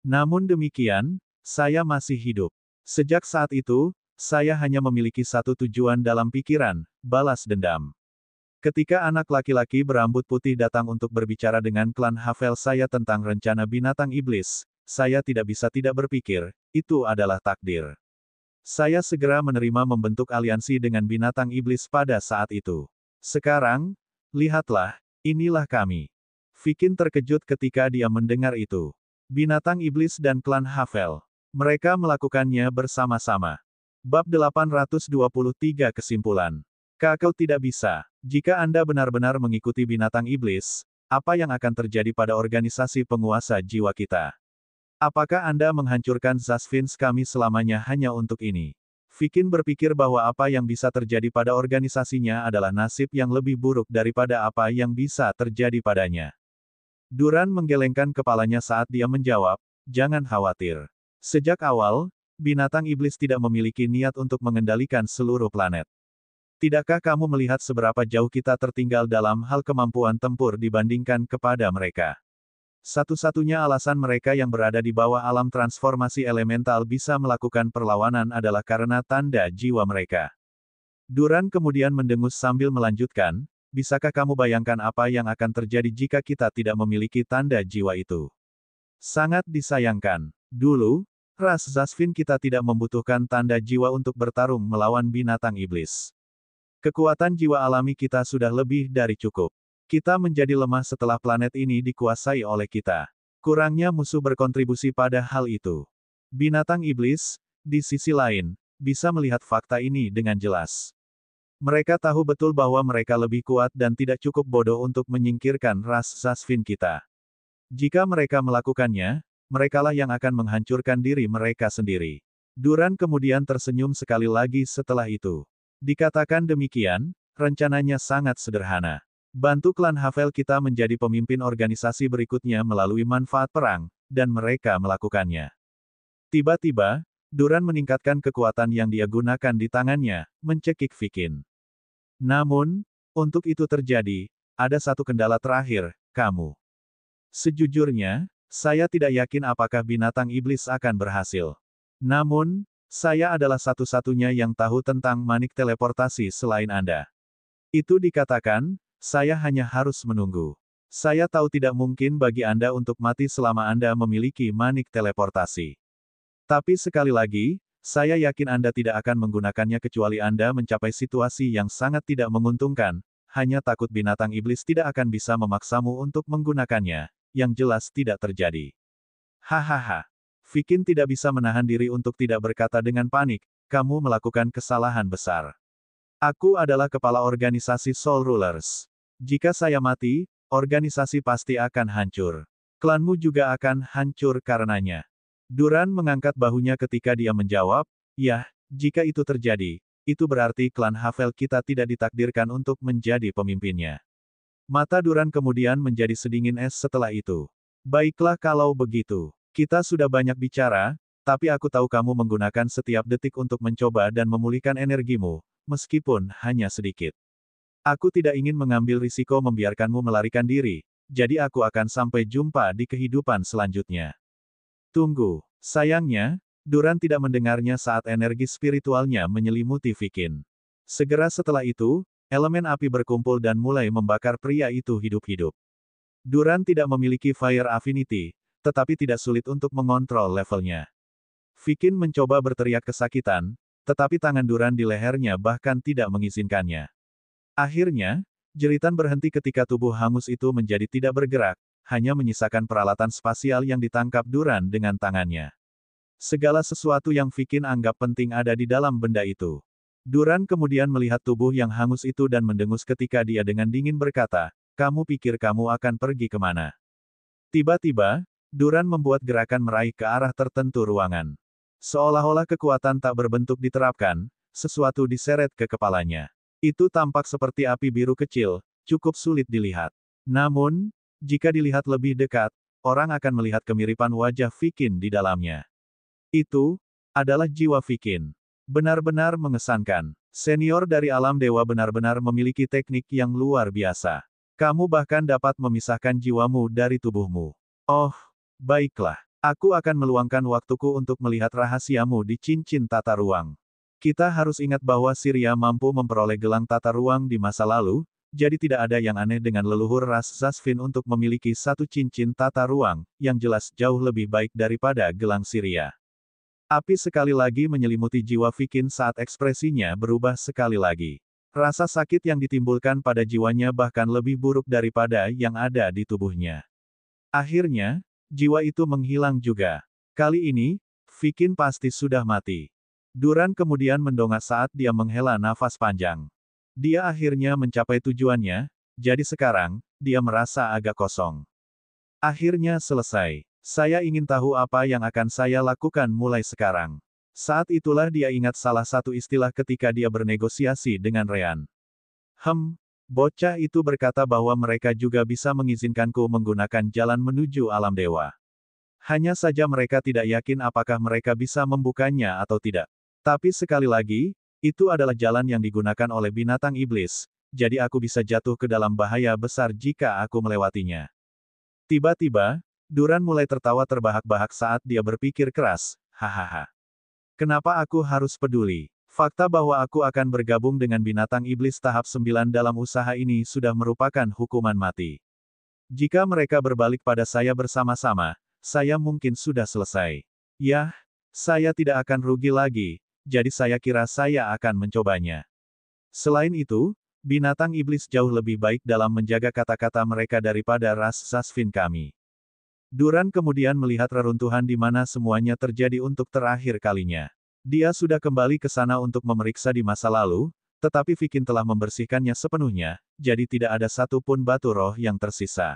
Namun demikian, saya masih hidup. Sejak saat itu, saya hanya memiliki satu tujuan dalam pikiran, balas dendam. Ketika anak laki-laki berambut putih datang untuk berbicara dengan klan Havel saya tentang rencana binatang iblis, saya tidak bisa tidak berpikir, itu adalah takdir. Saya segera menerima membentuk aliansi dengan binatang iblis pada saat itu. Sekarang, lihatlah, inilah kami. Vikin terkejut ketika dia mendengar itu. Binatang iblis dan klan Havel. Mereka melakukannya bersama-sama. Bab 823 Kesimpulan. Kau tidak bisa. Jika Anda benar-benar mengikuti binatang iblis, apa yang akan terjadi pada organisasi penguasa jiwa kita? Apakah Anda menghancurkan Zasvins kami selamanya hanya untuk ini? Vikin berpikir bahwa apa yang bisa terjadi pada organisasinya adalah nasib yang lebih buruk daripada apa yang bisa terjadi padanya. Duran menggelengkan kepalanya saat dia menjawab, jangan khawatir. Sejak awal, binatang iblis tidak memiliki niat untuk mengendalikan seluruh planet. Tidakkah kamu melihat seberapa jauh kita tertinggal dalam hal kemampuan tempur dibandingkan kepada mereka? Satu-satunya alasan mereka yang berada di bawah alam transformasi elemental bisa melakukan perlawanan adalah karena tanda jiwa mereka. Duran kemudian mendengus sambil melanjutkan, bisakah kamu bayangkan apa yang akan terjadi jika kita tidak memiliki tanda jiwa itu? Sangat disayangkan. Dulu, ras Zasvin kita tidak membutuhkan tanda jiwa untuk bertarung melawan binatang iblis. Kekuatan jiwa alami kita sudah lebih dari cukup. Kita menjadi lemah setelah planet ini dikuasai oleh kita. Kurangnya musuh berkontribusi pada hal itu. Binatang iblis, di sisi lain, bisa melihat fakta ini dengan jelas. Mereka tahu betul bahwa mereka lebih kuat dan tidak cukup bodoh untuk menyingkirkan ras Zasvin kita. Jika mereka melakukannya, merekalah yang akan menghancurkan diri mereka sendiri. Duran kemudian tersenyum sekali lagi setelah itu. Dikatakan demikian, rencananya sangat sederhana. Bantu klan Havel kita menjadi pemimpin organisasi berikutnya melalui manfaat perang, dan mereka melakukannya. Tiba-tiba, Duran meningkatkan kekuatan yang dia gunakan di tangannya, mencekik Vikin. Namun, untuk itu terjadi, ada satu kendala terakhir, kamu. Sejujurnya, saya tidak yakin apakah binatang iblis akan berhasil. Namun, saya adalah satu-satunya yang tahu tentang manik teleportasi selain Anda. Itu dikatakan, saya hanya harus menunggu. Saya tahu tidak mungkin bagi Anda untuk mati selama Anda memiliki manik teleportasi. Tapi sekali lagi, saya yakin Anda tidak akan menggunakannya kecuali Anda mencapai situasi yang sangat tidak menguntungkan, hanya takut binatang iblis tidak akan bisa memaksamu untuk menggunakannya, yang jelas tidak terjadi. Hahaha. Vikin tidak bisa menahan diri untuk tidak berkata dengan panik, kamu melakukan kesalahan besar. Aku adalah kepala organisasi Soul Rulers. Jika saya mati, organisasi pasti akan hancur. Klanmu juga akan hancur karenanya. Duran mengangkat bahunya ketika dia menjawab, yah, jika itu terjadi, itu berarti klan Havel kita tidak ditakdirkan untuk menjadi pemimpinnya. Mata Duran kemudian menjadi sedingin es setelah itu. Baiklah kalau begitu. Kita sudah banyak bicara, tapi aku tahu kamu menggunakan setiap detik untuk mencoba dan memulihkan energimu, meskipun hanya sedikit. Aku tidak ingin mengambil risiko membiarkanmu melarikan diri, jadi aku akan sampai jumpa di kehidupan selanjutnya. Tunggu. Sayangnya, Duran tidak mendengarnya saat energi spiritualnya menyelimuti Vikin. Segera setelah itu, elemen api berkumpul dan mulai membakar pria itu hidup-hidup. Duran tidak memiliki fire affinity, tetapi tidak sulit untuk mengontrol levelnya. Vikin mencoba berteriak kesakitan, tetapi tangan Duran di lehernya bahkan tidak mengizinkannya. Akhirnya, jeritan berhenti ketika tubuh hangus itu menjadi tidak bergerak, hanya menyisakan peralatan spasial yang ditangkap Duran dengan tangannya. Segala sesuatu yang Vikin anggap penting ada di dalam benda itu. Duran kemudian melihat tubuh yang hangus itu dan mendengus ketika dia dengan dingin berkata, kamu pikir kamu akan pergi kemana? Tiba-tiba, Duran membuat gerakan meraih ke arah tertentu ruangan. Seolah-olah kekuatan tak berbentuk diterapkan, sesuatu diseret ke kepalanya. Itu tampak seperti api biru kecil, cukup sulit dilihat. Namun, jika dilihat lebih dekat, orang akan melihat kemiripan wajah Vikin di dalamnya. Itu adalah jiwa Vikin. Benar-benar mengesankan. Senior dari alam dewa benar-benar memiliki teknik yang luar biasa. Kamu bahkan dapat memisahkan jiwamu dari tubuhmu. Oh, baiklah. Aku akan meluangkan waktuku untuk melihat rahasiamu di cincin tata ruang. Kita harus ingat bahwa Syria mampu memperoleh gelang tata ruang di masa lalu, jadi tidak ada yang aneh dengan leluhur ras Zasvin untuk memiliki satu cincin tata ruang, yang jelas jauh lebih baik daripada gelang Syria. Api sekali lagi menyelimuti jiwa Vikin saat ekspresinya berubah sekali lagi. Rasa sakit yang ditimbulkan pada jiwanya bahkan lebih buruk daripada yang ada di tubuhnya. Akhirnya, jiwa itu menghilang juga. Kali ini, Vikin pasti sudah mati. Duran kemudian mendongak saat dia menghela nafas panjang. Dia akhirnya mencapai tujuannya, jadi sekarang, dia merasa agak kosong. Akhirnya selesai. Saya ingin tahu apa yang akan saya lakukan mulai sekarang. Saat itulah dia ingat salah satu istilah ketika dia bernegosiasi dengan Rean. Bocah itu berkata bahwa mereka juga bisa mengizinkanku menggunakan jalan menuju alam dewa. Hanya saja mereka tidak yakin apakah mereka bisa membukanya atau tidak. Tapi sekali lagi, itu adalah jalan yang digunakan oleh binatang iblis, jadi aku bisa jatuh ke dalam bahaya besar jika aku melewatinya. Tiba-tiba, Duran mulai tertawa terbahak-bahak saat dia berpikir keras, hahaha. Kenapa aku harus peduli? Fakta bahwa aku akan bergabung dengan binatang iblis tahap 9 dalam usaha ini sudah merupakan hukuman mati. Jika mereka berbalik pada saya bersama-sama, saya mungkin sudah selesai. Yah, saya tidak akan rugi lagi, jadi saya kira saya akan mencobanya. Selain itu, binatang iblis jauh lebih baik dalam menjaga kata-kata mereka daripada ras Zasvin kami. Duran kemudian melihat reruntuhan di mana semuanya terjadi untuk terakhir kalinya. Dia sudah kembali ke sana untuk memeriksa di masa lalu, tetapi Vikin telah membersihkannya sepenuhnya, jadi tidak ada satupun batu roh yang tersisa.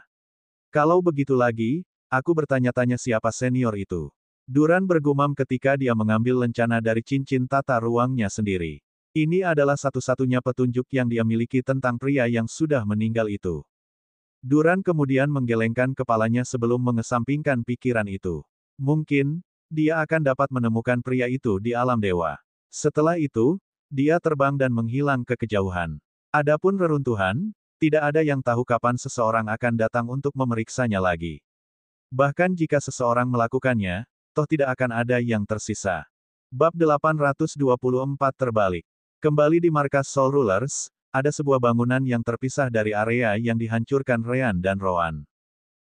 Kalau begitu lagi, aku bertanya-tanya siapa senior itu. Duran bergumam ketika dia mengambil lencana dari cincin tata ruangnya sendiri. Ini adalah satu-satunya petunjuk yang dia miliki tentang pria yang sudah meninggal itu. Duran kemudian menggelengkan kepalanya sebelum mengesampingkan pikiran itu. Mungkin, dia akan dapat menemukan pria itu di alam dewa. Setelah itu, dia terbang dan menghilang ke kejauhan. Adapun reruntuhan, tidak ada yang tahu kapan seseorang akan datang untuk memeriksanya lagi. Bahkan jika seseorang melakukannya, toh tidak akan ada yang tersisa. Bab 824 terbalik. Kembali di markas Soul Rulers, ada sebuah bangunan yang terpisah dari area yang dihancurkan Rean dan Roan.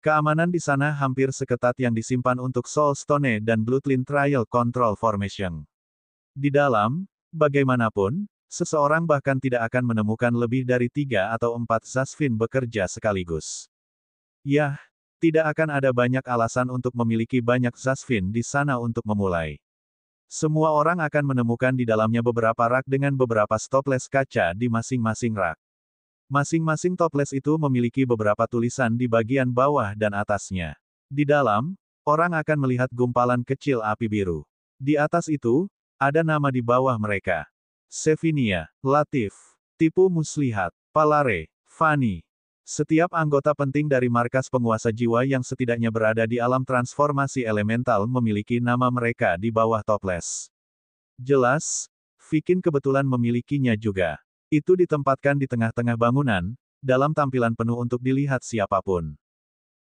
Keamanan di sana hampir seketat yang disimpan untuk Soul Stone dan Bloodline Trial Control Formation. Di dalam, bagaimanapun, seseorang bahkan tidak akan menemukan lebih dari 3 atau 4 Zasvin bekerja sekaligus. Yah, tidak akan ada banyak alasan untuk memiliki banyak Zasvin di sana untuk memulai. Semua orang akan menemukan di dalamnya beberapa rak dengan beberapa stoples kaca di masing-masing rak. Masing-masing toples itu memiliki beberapa tulisan di bagian bawah dan atasnya. Di dalam, orang akan melihat gumpalan kecil api biru. Di atas itu, ada nama di bawah mereka. Sevinia, Latif, Tipu Muslihat, Palare, Fani. Setiap anggota penting dari markas penguasa jiwa yang setidaknya berada di alam transformasi elemental memiliki nama mereka di bawah toples. Jelas, Vikin kebetulan memilikinya juga. Itu ditempatkan di tengah-tengah bangunan, dalam tampilan penuh untuk dilihat siapapun.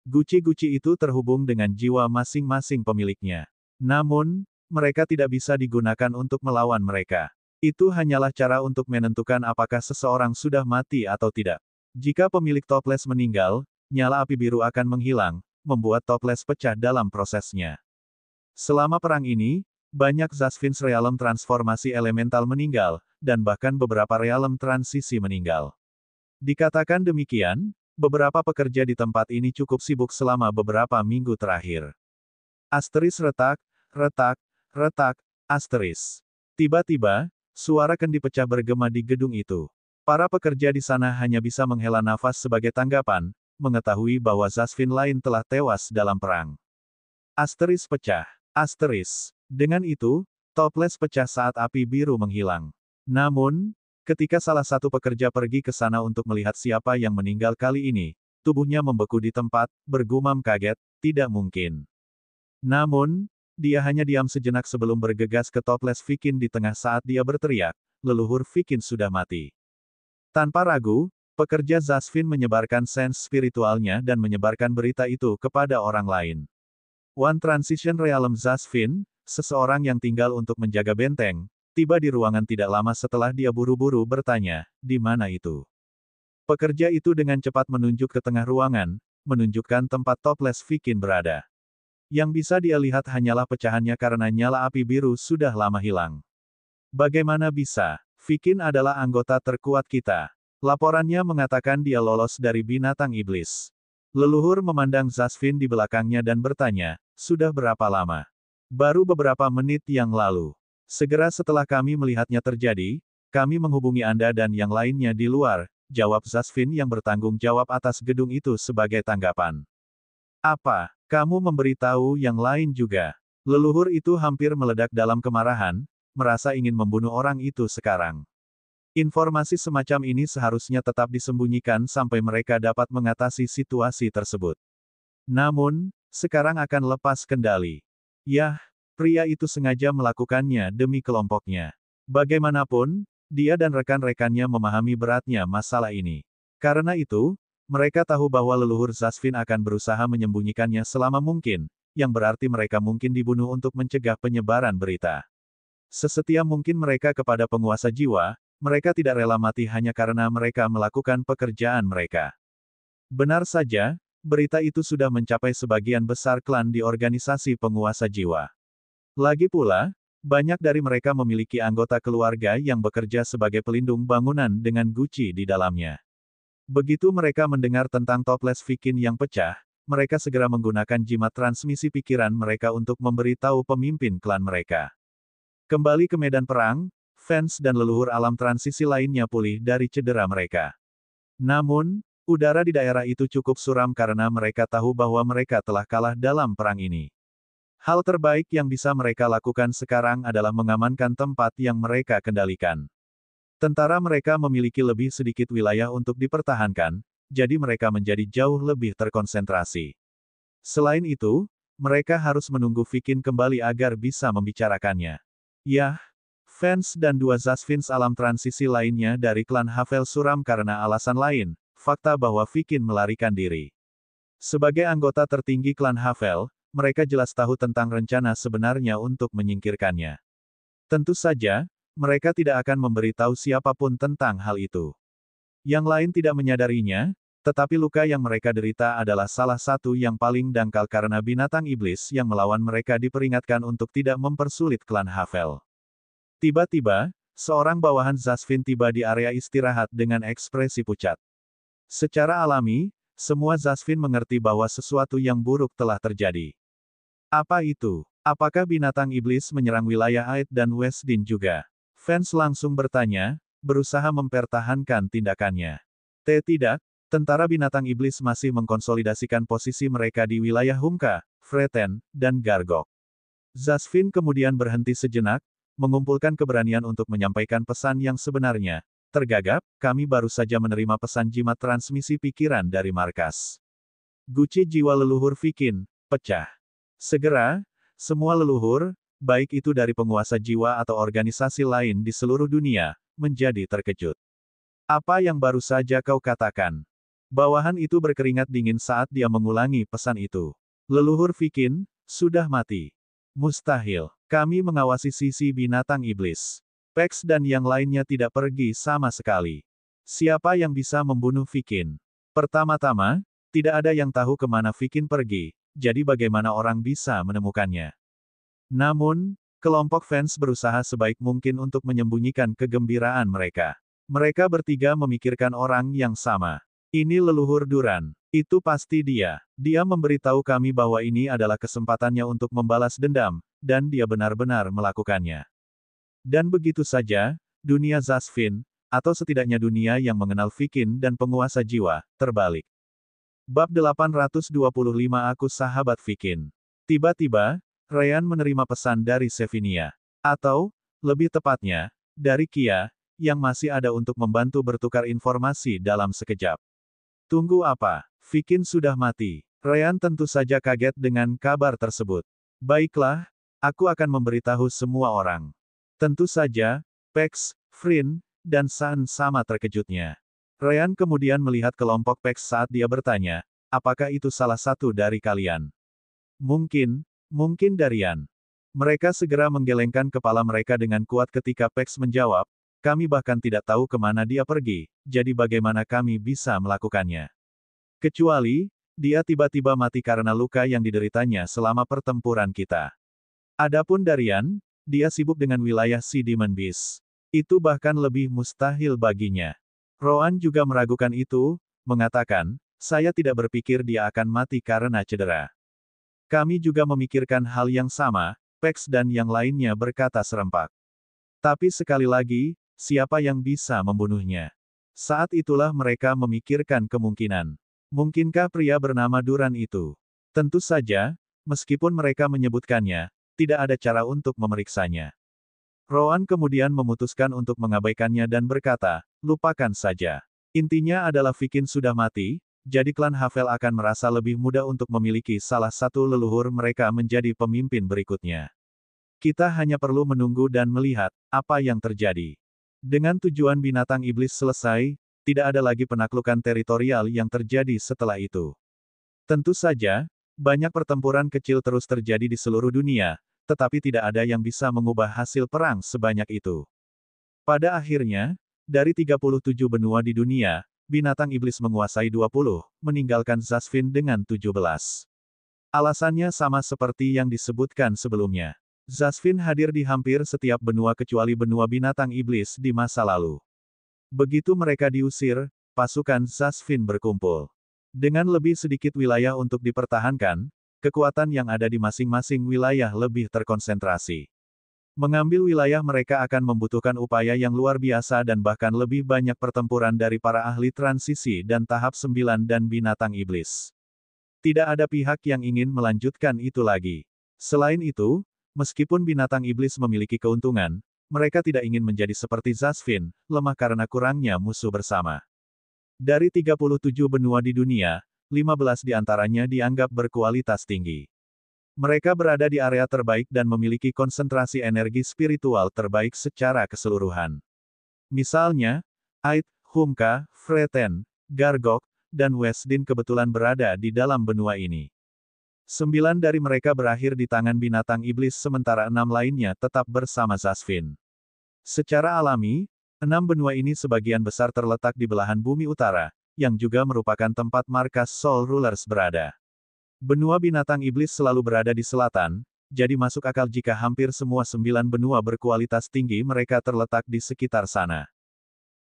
Guci-guci itu terhubung dengan jiwa masing-masing pemiliknya. Namun, mereka tidak bisa digunakan untuk melawan mereka. Itu hanyalah cara untuk menentukan apakah seseorang sudah mati atau tidak. Jika pemilik toples meninggal, nyala api biru akan menghilang, membuat toples pecah dalam prosesnya. Selama perang ini, banyak Zasvin realem transformasi elemental meninggal, dan bahkan beberapa realem transisi meninggal. Dikatakan demikian, beberapa pekerja di tempat ini cukup sibuk selama beberapa minggu terakhir. Asteris retak, retak, retak, asteris. Tiba-tiba, Suara kendi pecah bergema di gedung itu. Para pekerja di sana hanya bisa menghela nafas sebagai tanggapan, mengetahui bahwa Zasvin lain telah tewas dalam perang. Asteris pecah. Asteris. Dengan itu, toples pecah saat api biru menghilang. Namun, ketika salah satu pekerja pergi ke sana untuk melihat siapa yang meninggal kali ini, tubuhnya membeku di tempat, bergumam kaget, tidak mungkin. Namun, dia hanya diam sejenak sebelum bergegas ke toples Vikin di tengah saat dia berteriak, leluhur Vikin sudah mati. Tanpa ragu, pekerja Zasvin menyebarkan sense spiritualnya dan menyebarkan berita itu kepada orang lain. One Transition Realm Zasvin, seseorang yang tinggal untuk menjaga benteng, tiba di ruangan tidak lama setelah dia buru-buru bertanya, di mana itu? Pekerja itu dengan cepat menunjuk ke tengah ruangan, menunjukkan tempat toples Vikin berada. Yang bisa dia lihat hanyalah pecahannya karena nyala api biru sudah lama hilang. Bagaimana bisa? Vikin adalah anggota terkuat kita. Laporannya mengatakan dia lolos dari binatang iblis. Leluhur memandang Zasvin di belakangnya dan bertanya, sudah berapa lama? Baru beberapa menit yang lalu. Segera setelah kami melihatnya terjadi, kami menghubungi Anda dan yang lainnya di luar, jawab Zasvin yang bertanggung jawab atas gedung itu sebagai tanggapan. Apa? Kamu memberitahu yang lain juga? Leluhur itu hampir meledak dalam kemarahan, merasa ingin membunuh orang itu sekarang. Informasi semacam ini seharusnya tetap disembunyikan sampai mereka dapat mengatasi situasi tersebut. Namun, sekarang akan lepas kendali. Yah, pria itu sengaja melakukannya demi kelompoknya. Bagaimanapun, dia dan rekan-rekannya memahami beratnya masalah ini. Karena itu, mereka tahu bahwa leluhur Zasvin akan berusaha menyembunyikannya selama mungkin, yang berarti mereka mungkin dibunuh untuk mencegah penyebaran berita. Sesetia mungkin mereka kepada penguasa jiwa, mereka tidak rela mati hanya karena mereka melakukan pekerjaan mereka. Benar saja, berita itu sudah mencapai sebagian besar klan di organisasi penguasa jiwa. Lagi pula, banyak dari mereka memiliki anggota keluarga yang bekerja sebagai pelindung bangunan dengan guci di dalamnya. Begitu mereka mendengar tentang toples Vikin yang pecah, mereka segera menggunakan jimat transmisi pikiran mereka untuk memberitahu pemimpin klan mereka. Kembali ke medan perang, fans dan leluhur alam transisi lainnya pulih dari cedera mereka. Namun, udara di daerah itu cukup suram karena mereka tahu bahwa mereka telah kalah dalam perang ini. Hal terbaik yang bisa mereka lakukan sekarang adalah mengamankan tempat yang mereka kendalikan. Tentara mereka memiliki lebih sedikit wilayah untuk dipertahankan, jadi mereka menjadi jauh lebih terkonsentrasi. Selain itu, mereka harus menunggu Vikin kembali agar bisa membicarakannya. Yah, fans dan dua Zasvins alam transisi lainnya dari klan Havel suram karena alasan lain, fakta bahwa Vikin melarikan diri. Sebagai anggota tertinggi klan Havel, mereka jelas tahu tentang rencana sebenarnya untuk menyingkirkannya. Tentu saja, mereka tidak akan memberitahu siapapun tentang hal itu. Yang lain tidak menyadarinya, tetapi luka yang mereka derita adalah salah satu yang paling dangkal karena binatang iblis yang melawan mereka diperingatkan untuk tidak mempersulit klan Havel. Tiba-tiba, seorang bawahan Zasvin tiba di area istirahat dengan ekspresi pucat. Secara alami, semua Zasvin mengerti bahwa sesuatu yang buruk telah terjadi. Apa itu? Apakah binatang iblis menyerang wilayah Aed dan Westdin juga? Fans langsung bertanya, berusaha mempertahankan tindakannya. Tidak, tentara binatang iblis masih mengkonsolidasikan posisi mereka di wilayah Humka, Freten, dan Gargok. Zasvin kemudian berhenti sejenak, mengumpulkan keberanian untuk menyampaikan pesan yang sebenarnya. Tergagap, kami baru saja menerima pesan jimat transmisi pikiran dari markas. Guci jiwa leluhur Vikin, pecah. Segera, semua leluhur, baik itu dari penguasa jiwa atau organisasi lain di seluruh dunia, menjadi terkejut. Apa yang baru saja kau katakan? Bawahan itu berkeringat dingin saat dia mengulangi pesan itu. Leluhur Vikin, sudah mati. Mustahil. Kami mengawasi sisi binatang iblis. Pex dan yang lainnya tidak pergi sama sekali. Siapa yang bisa membunuh Vikin? Pertama-tama, tidak ada yang tahu kemana Vikin pergi, jadi bagaimana orang bisa menemukannya? Namun, kelompok fans berusaha sebaik mungkin untuk menyembunyikan kegembiraan mereka. Mereka bertiga memikirkan orang yang sama. Ini leluhur Duran. Itu pasti dia. Dia memberitahu kami bahwa ini adalah kesempatannya untuk membalas dendam, dan dia benar-benar melakukannya. Dan begitu saja, dunia Zasvin, atau setidaknya dunia yang mengenal Vikin dan penguasa jiwa, terbalik. Bab 825 Aku Sahabat Vikin. Tiba-tiba, Ryan menerima pesan dari Sevinia. Atau, lebih tepatnya, dari Kia, yang masih ada untuk membantu bertukar informasi dalam sekejap. Tunggu apa? Vikin sudah mati. Ryan tentu saja kaget dengan kabar tersebut. Baiklah, aku akan memberitahu semua orang. Tentu saja, Pex, Frin, dan San sama terkejutnya. Ryan kemudian melihat kelompok Pex saat dia bertanya, apakah itu salah satu dari kalian? Mungkin Darian. Mereka segera menggelengkan kepala mereka dengan kuat ketika Pex menjawab, kami bahkan tidak tahu kemana dia pergi, jadi bagaimana kami bisa melakukannya? Kecuali, dia tiba-tiba mati karena luka yang dideritanya selama pertempuran kita. Adapun Darian, dia sibuk dengan wilayah si Demon Beast. Itu bahkan lebih mustahil baginya. Roan juga meragukan itu, mengatakan, saya tidak berpikir dia akan mati karena cedera. Kami juga memikirkan hal yang sama, Pex dan yang lainnya berkata serempak. Tapi sekali lagi, siapa yang bisa membunuhnya? Saat itulah mereka memikirkan kemungkinan. Mungkinkah pria bernama Duran itu? Tentu saja, meskipun mereka menyebutkannya, tidak ada cara untuk memeriksanya. Roan kemudian memutuskan untuk mengabaikannya dan berkata, lupakan saja. Intinya adalah Vikin sudah mati, jadi klan Havel akan merasa lebih mudah untuk memiliki salah satu leluhur mereka menjadi pemimpin berikutnya. Kita hanya perlu menunggu dan melihat apa yang terjadi. Dengan tujuan binatang iblis selesai, tidak ada lagi penaklukan teritorial yang terjadi setelah itu. Tentu saja, banyak pertempuran kecil terus terjadi di seluruh dunia, tetapi tidak ada yang bisa mengubah hasil perang sebanyak itu. Pada akhirnya, dari 37 benua di dunia, binatang iblis menguasai 20, meninggalkan Zasvin dengan 17. Alasannya sama seperti yang disebutkan sebelumnya. Zasvin hadir di hampir setiap benua kecuali benua binatang iblis di masa lalu. Begitu mereka diusir, pasukan Zasvin berkumpul. Dengan lebih sedikit wilayah untuk dipertahankan, kekuatan yang ada di masing-masing wilayah lebih terkonsentrasi. Mengambil wilayah mereka akan membutuhkan upaya yang luar biasa dan bahkan lebih banyak pertempuran dari para ahli transisi dan tahap 9 dan binatang iblis. Tidak ada pihak yang ingin melanjutkan itu lagi. Selain itu, meskipun binatang iblis memiliki keuntungan, mereka tidak ingin menjadi seperti Zasvin, lemah karena kurangnya musuh bersama. Dari 37 benua di dunia, 15 di antaranya dianggap berkualitas tinggi. Mereka berada di area terbaik dan memiliki konsentrasi energi spiritual terbaik secara keseluruhan. Misalnya, Ait, Humka, Freten, Gargok, dan Wesdin kebetulan berada di dalam benua ini. 9 dari mereka berakhir di tangan binatang iblis sementara 6 lainnya tetap bersama Zasvin. Secara alami, 6 benua ini sebagian besar terletak di belahan bumi utara, yang juga merupakan tempat markas Soul Rulers berada. Benua binatang iblis selalu berada di selatan, jadi masuk akal jika hampir semua 9 benua berkualitas tinggi mereka terletak di sekitar sana.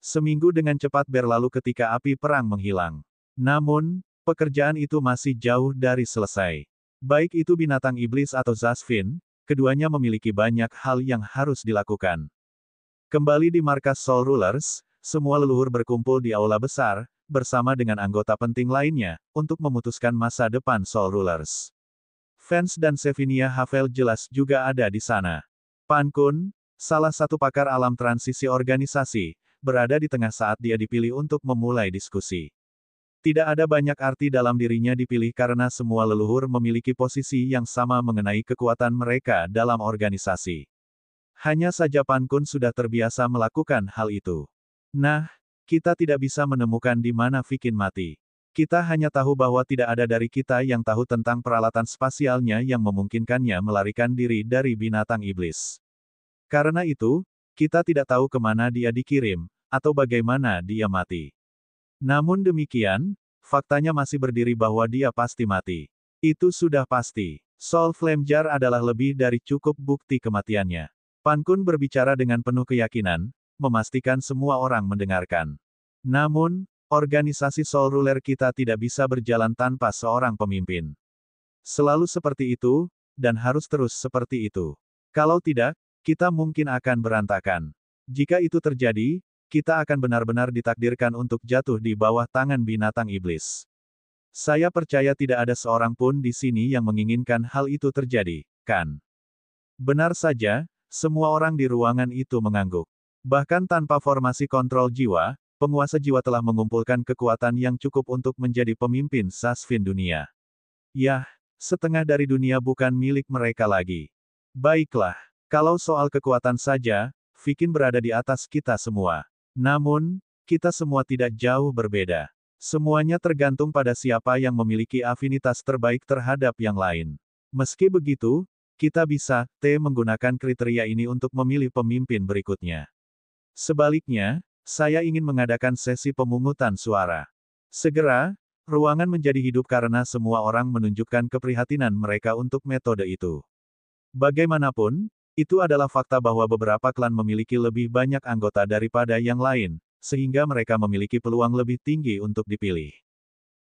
Seminggu dengan cepat berlalu ketika api perang menghilang. Namun, pekerjaan itu masih jauh dari selesai. Baik itu binatang iblis atau Zasvin, keduanya memiliki banyak hal yang harus dilakukan. Kembali di markas Soul Rulers, semua leluhur berkumpul di aula besar, bersama dengan anggota penting lainnya, untuk memutuskan masa depan Soul Rulers. Vance dan Sevinia Havel jelas juga ada di sana. Pan Kun, salah satu pakar alam transisi organisasi, berada di tengah saat dia dipilih untuk memulai diskusi. Tidak ada banyak arti dalam dirinya dipilih karena semua leluhur memiliki posisi yang sama mengenai kekuatan mereka dalam organisasi. Hanya saja Pan Kun sudah terbiasa melakukan hal itu. Nah, kita tidak bisa menemukan di mana Vikin mati. Kita hanya tahu bahwa tidak ada dari kita yang tahu tentang peralatan spasialnya yang memungkinkannya melarikan diri dari binatang iblis. Karena itu, kita tidak tahu kemana dia dikirim, atau bagaimana dia mati. Namun demikian, faktanya masih berdiri bahwa dia pasti mati. Itu sudah pasti. Soul Flame Jar adalah lebih dari cukup bukti kematiannya. Pan Kun berbicara dengan penuh keyakinan, memastikan semua orang mendengarkan. Namun, organisasi Soul Ruler kita tidak bisa berjalan tanpa seorang pemimpin. Selalu seperti itu, dan harus terus seperti itu. Kalau tidak, kita mungkin akan berantakan. Jika itu terjadi, kita akan benar-benar ditakdirkan untuk jatuh di bawah tangan binatang iblis. Saya percaya tidak ada seorang pun di sini yang menginginkan hal itu terjadi, kan? Benar saja, semua orang di ruangan itu mengangguk. Bahkan tanpa formasi kontrol jiwa, penguasa jiwa telah mengumpulkan kekuatan yang cukup untuk menjadi pemimpin Zasvin dunia. Yah, setengah dari dunia bukan milik mereka lagi. Baiklah, kalau soal kekuatan saja, Vikin berada di atas kita semua. Namun, kita semua tidak jauh berbeda. Semuanya tergantung pada siapa yang memiliki afinitas terbaik terhadap yang lain. Meski begitu, kita bisa menggunakan kriteria ini untuk memilih pemimpin berikutnya. Sebaliknya, saya ingin mengadakan sesi pemungutan suara. Segera, ruangan menjadi hidup karena semua orang menunjukkan keprihatinan mereka untuk metode itu. Bagaimanapun, itu adalah fakta bahwa beberapa klan memiliki lebih banyak anggota daripada yang lain, sehingga mereka memiliki peluang lebih tinggi untuk dipilih.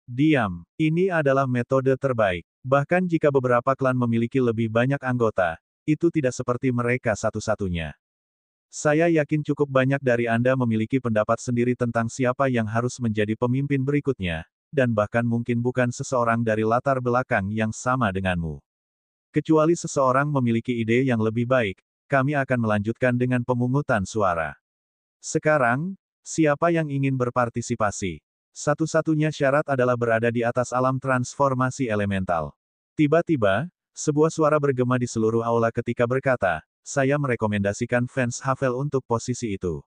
Diam, ini adalah metode terbaik. Bahkan jika beberapa klan memiliki lebih banyak anggota, itu tidak seperti mereka satu-satunya. Saya yakin cukup banyak dari Anda memiliki pendapat sendiri tentang siapa yang harus menjadi pemimpin berikutnya, dan bahkan mungkin bukan seseorang dari latar belakang yang sama denganmu. Kecuali seseorang memiliki ide yang lebih baik, kami akan melanjutkan dengan pemungutan suara. Sekarang, siapa yang ingin berpartisipasi? Satu-satunya syarat adalah berada di atas alam transformasi elemental. Tiba-tiba, sebuah suara bergema di seluruh aula ketika berkata, saya merekomendasikan Vance Havel untuk posisi itu.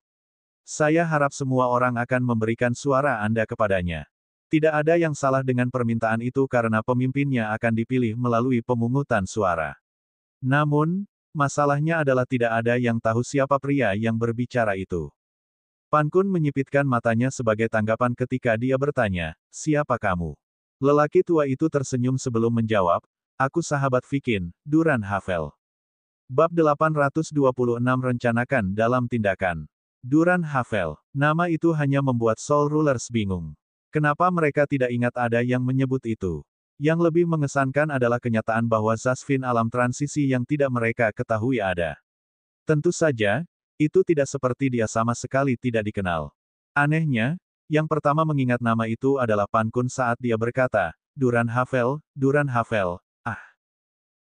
Saya harap semua orang akan memberikan suara Anda kepadanya. Tidak ada yang salah dengan permintaan itu karena pemimpinnya akan dipilih melalui pemungutan suara. Namun, masalahnya adalah tidak ada yang tahu siapa pria yang berbicara itu. Pan Kun menyipitkan matanya sebagai tanggapan ketika dia bertanya, siapa kamu? Lelaki tua itu tersenyum sebelum menjawab, aku sahabat Vikin, Duran Havel. Bab 826 rencanakan dalam tindakan. Duran Havel. Nama itu hanya membuat Soul Rulers bingung. Kenapa mereka tidak ingat ada yang menyebut itu? Yang lebih mengesankan adalah kenyataan bahwa Zasvin alam transisi yang tidak mereka ketahui ada. Tentu saja, itu tidak seperti dia sama sekali tidak dikenal. Anehnya, yang pertama mengingat nama itu adalah Pan Kun saat dia berkata, Duran Havel, ah.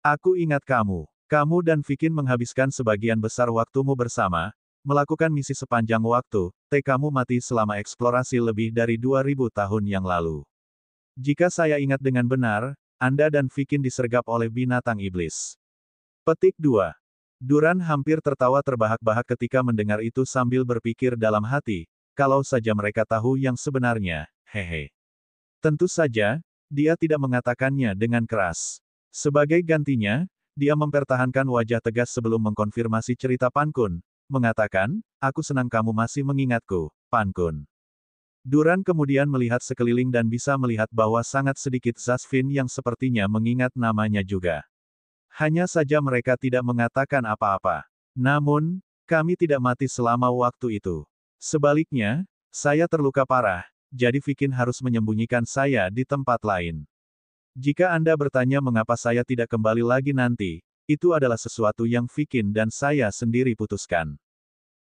Aku ingat kamu. Kamu dan Vikin menghabiskan sebagian besar waktumu bersama, melakukan misi sepanjang waktu, kamu mati selama eksplorasi lebih dari 2000 tahun yang lalu. Jika saya ingat dengan benar, Anda dan Vikin disergap oleh binatang iblis. Petik 2. Duran hampir tertawa terbahak-bahak ketika mendengar itu sambil berpikir dalam hati, kalau saja mereka tahu yang sebenarnya, hehe. Tentu saja, dia tidak mengatakannya dengan keras. Sebagai gantinya, dia mempertahankan wajah tegas sebelum mengkonfirmasi cerita Pan Kun, mengatakan, aku senang kamu masih mengingatku, Pan Kun. Duran kemudian melihat sekeliling dan bisa melihat bahwa sangat sedikit Zasvin yang sepertinya mengingat namanya juga. Hanya saja mereka tidak mengatakan apa-apa. Namun, kami tidak mati selama waktu itu. Sebaliknya, saya terluka parah, jadi Vikin harus menyembunyikan saya di tempat lain. Jika Anda bertanya mengapa saya tidak kembali lagi nanti, itu adalah sesuatu yang Vikin dan saya sendiri putuskan.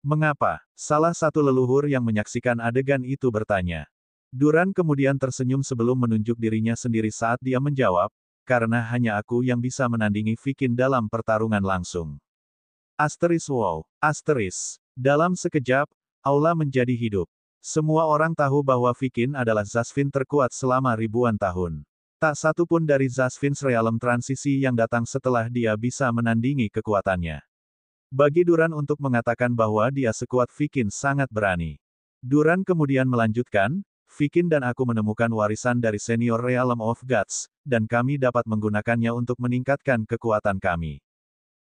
Mengapa? Salah satu leluhur yang menyaksikan adegan itu bertanya. Duran kemudian tersenyum sebelum menunjuk dirinya sendiri saat dia menjawab, karena hanya aku yang bisa menandingi Vikin dalam pertarungan langsung. Wow. Dalam sekejap, aula menjadi hidup. Semua orang tahu bahwa Vikin adalah Zasvin terkuat selama ribuan tahun. Tak satu pun dari Zasvin's realm transisi yang datang setelah dia bisa menandingi kekuatannya. Bagi Duran untuk mengatakan bahwa dia sekuat Vikin sangat berani. Duran kemudian melanjutkan, Vikin dan aku menemukan warisan dari senior Realm of Gods, dan kami dapat menggunakannya untuk meningkatkan kekuatan kami.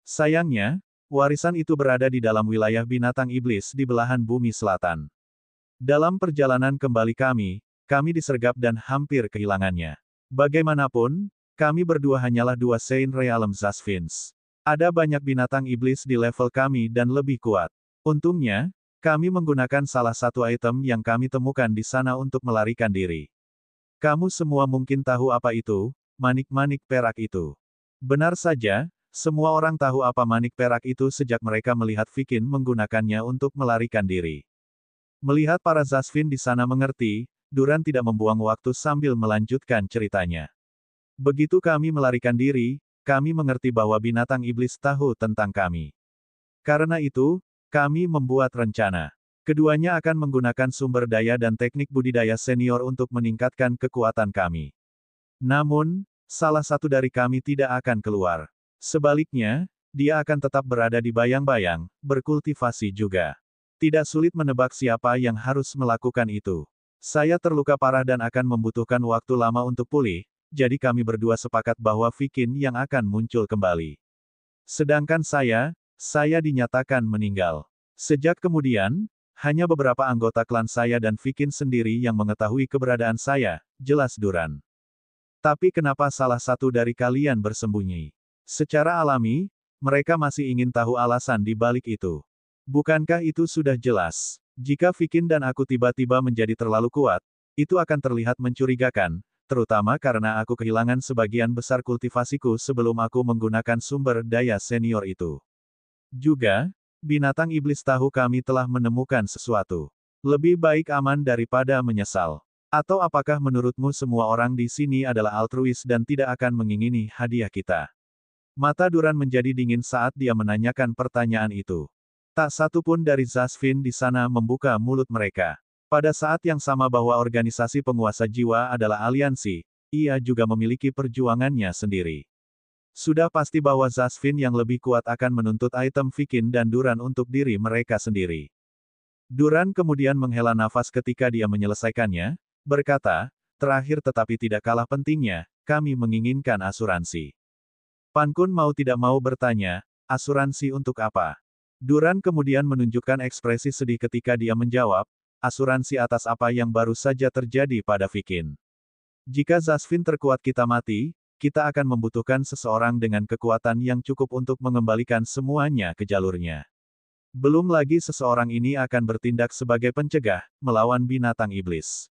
Sayangnya, warisan itu berada di dalam wilayah binatang iblis di belahan bumi selatan. Dalam perjalanan kembali kami disergap dan hampir kehilangannya. Bagaimanapun, kami berdua hanyalah dua Saint Realm Zasvins. Ada banyak binatang iblis di level kami dan lebih kuat. Untungnya, kami menggunakan salah satu item yang kami temukan di sana untuk melarikan diri. Kamu semua mungkin tahu apa itu, manik-manik perak itu. Benar saja, Semua orang tahu apa manik perak itu sejak mereka melihat Vikin menggunakannya untuk melarikan diri. Melihat para Zasvin di sana mengerti, Duran tidak membuang waktu sambil melanjutkan ceritanya. Begitu kami melarikan diri, kami mengerti bahwa binatang iblis tahu tentang kami. Karena itu, kami membuat rencana. Keduanya akan menggunakan sumber daya dan teknik budidaya senior untuk meningkatkan kekuatan kami. Namun, salah satu dari kami tidak akan keluar. Sebaliknya, dia akan tetap berada di bayang-bayang, berkultivasi juga. Tidak sulit menebak siapa yang harus melakukan itu. Saya terluka parah dan akan membutuhkan waktu lama untuk pulih, jadi kami berdua sepakat bahwa Vikin yang akan muncul kembali. Sedangkan saya dinyatakan meninggal. Sejak kemudian, hanya beberapa anggota klan saya dan Vikin sendiri yang mengetahui keberadaan saya, jelas Duran. Tapi kenapa salah satu dari kalian bersembunyi? Secara alami, mereka masih ingin tahu alasan di balik itu. Bukankah itu sudah jelas? Jika Vikin dan aku tiba-tiba menjadi terlalu kuat, itu akan terlihat mencurigakan, terutama karena aku kehilangan sebagian besar kultivasiku sebelum aku menggunakan sumber daya senior itu. Juga, binatang iblis tahu kami telah menemukan sesuatu. Lebih baik aman daripada menyesal. Atau apakah menurutmu semua orang di sini adalah altruis dan tidak akan mengingini hadiah kita? Mata Duran menjadi dingin saat dia menanyakan pertanyaan itu. Tak satu pun dari Zasvin di sana membuka mulut mereka. Pada saat yang sama bahwa organisasi penguasa jiwa adalah aliansi, ia juga memiliki perjuangannya sendiri. Sudah pasti bahwa Zasvin yang lebih kuat akan menuntut item Vikin dan Duran untuk diri mereka sendiri. Duran kemudian menghela nafas ketika dia menyelesaikannya, berkata, terakhir tetapi tidak kalah pentingnya, kami menginginkan asuransi. Pan Kun mau tidak mau bertanya, asuransi untuk apa? Duran kemudian menunjukkan ekspresi sedih ketika dia menjawab, asuransi atas apa yang baru saja terjadi pada Vikin. Jika Zasvin terkuat kita mati, kita akan membutuhkan seseorang dengan kekuatan yang cukup untuk mengembalikan semuanya ke jalurnya. Belum lagi seseorang ini akan bertindak sebagai pencegah, melawan binatang iblis.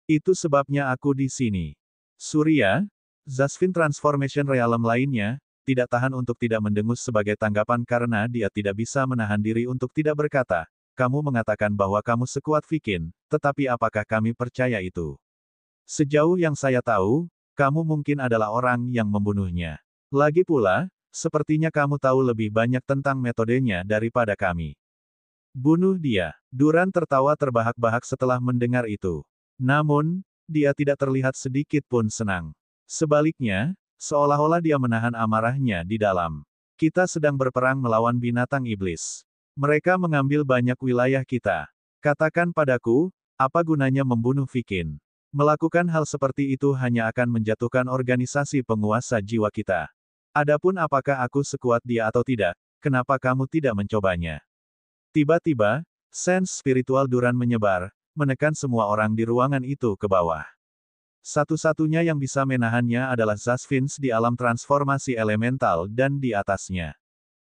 Itu sebabnya aku di sini. Surya, Zasvin Transformation Realm lainnya, tidak tahan untuk tidak mendengus sebagai tanggapan karena dia tidak bisa menahan diri untuk tidak berkata, kamu mengatakan bahwa kamu sekuat Vikin, tetapi apakah kami percaya itu? Sejauh yang saya tahu, kamu mungkin adalah orang yang membunuhnya. Lagi pula, sepertinya kamu tahu lebih banyak tentang metodenya daripada kami. Bunuh dia. Duran tertawa terbahak-bahak setelah mendengar itu. Namun, dia tidak terlihat sedikit pun senang. Sebaliknya, seolah-olah dia menahan amarahnya di dalam. Kita sedang berperang melawan binatang iblis. Mereka mengambil banyak wilayah kita. Katakan padaku, apa gunanya membunuh Vikin? Melakukan hal seperti itu hanya akan menjatuhkan organisasi penguasa jiwa kita. Adapun apakah aku sekuat dia atau tidak, kenapa kamu tidak mencobanya? Tiba-tiba, sense spiritual Duran menyebar, menekan semua orang di ruangan itu ke bawah. Satu-satunya yang bisa menahannya adalah Zasvins di alam transformasi elemental dan di atasnya.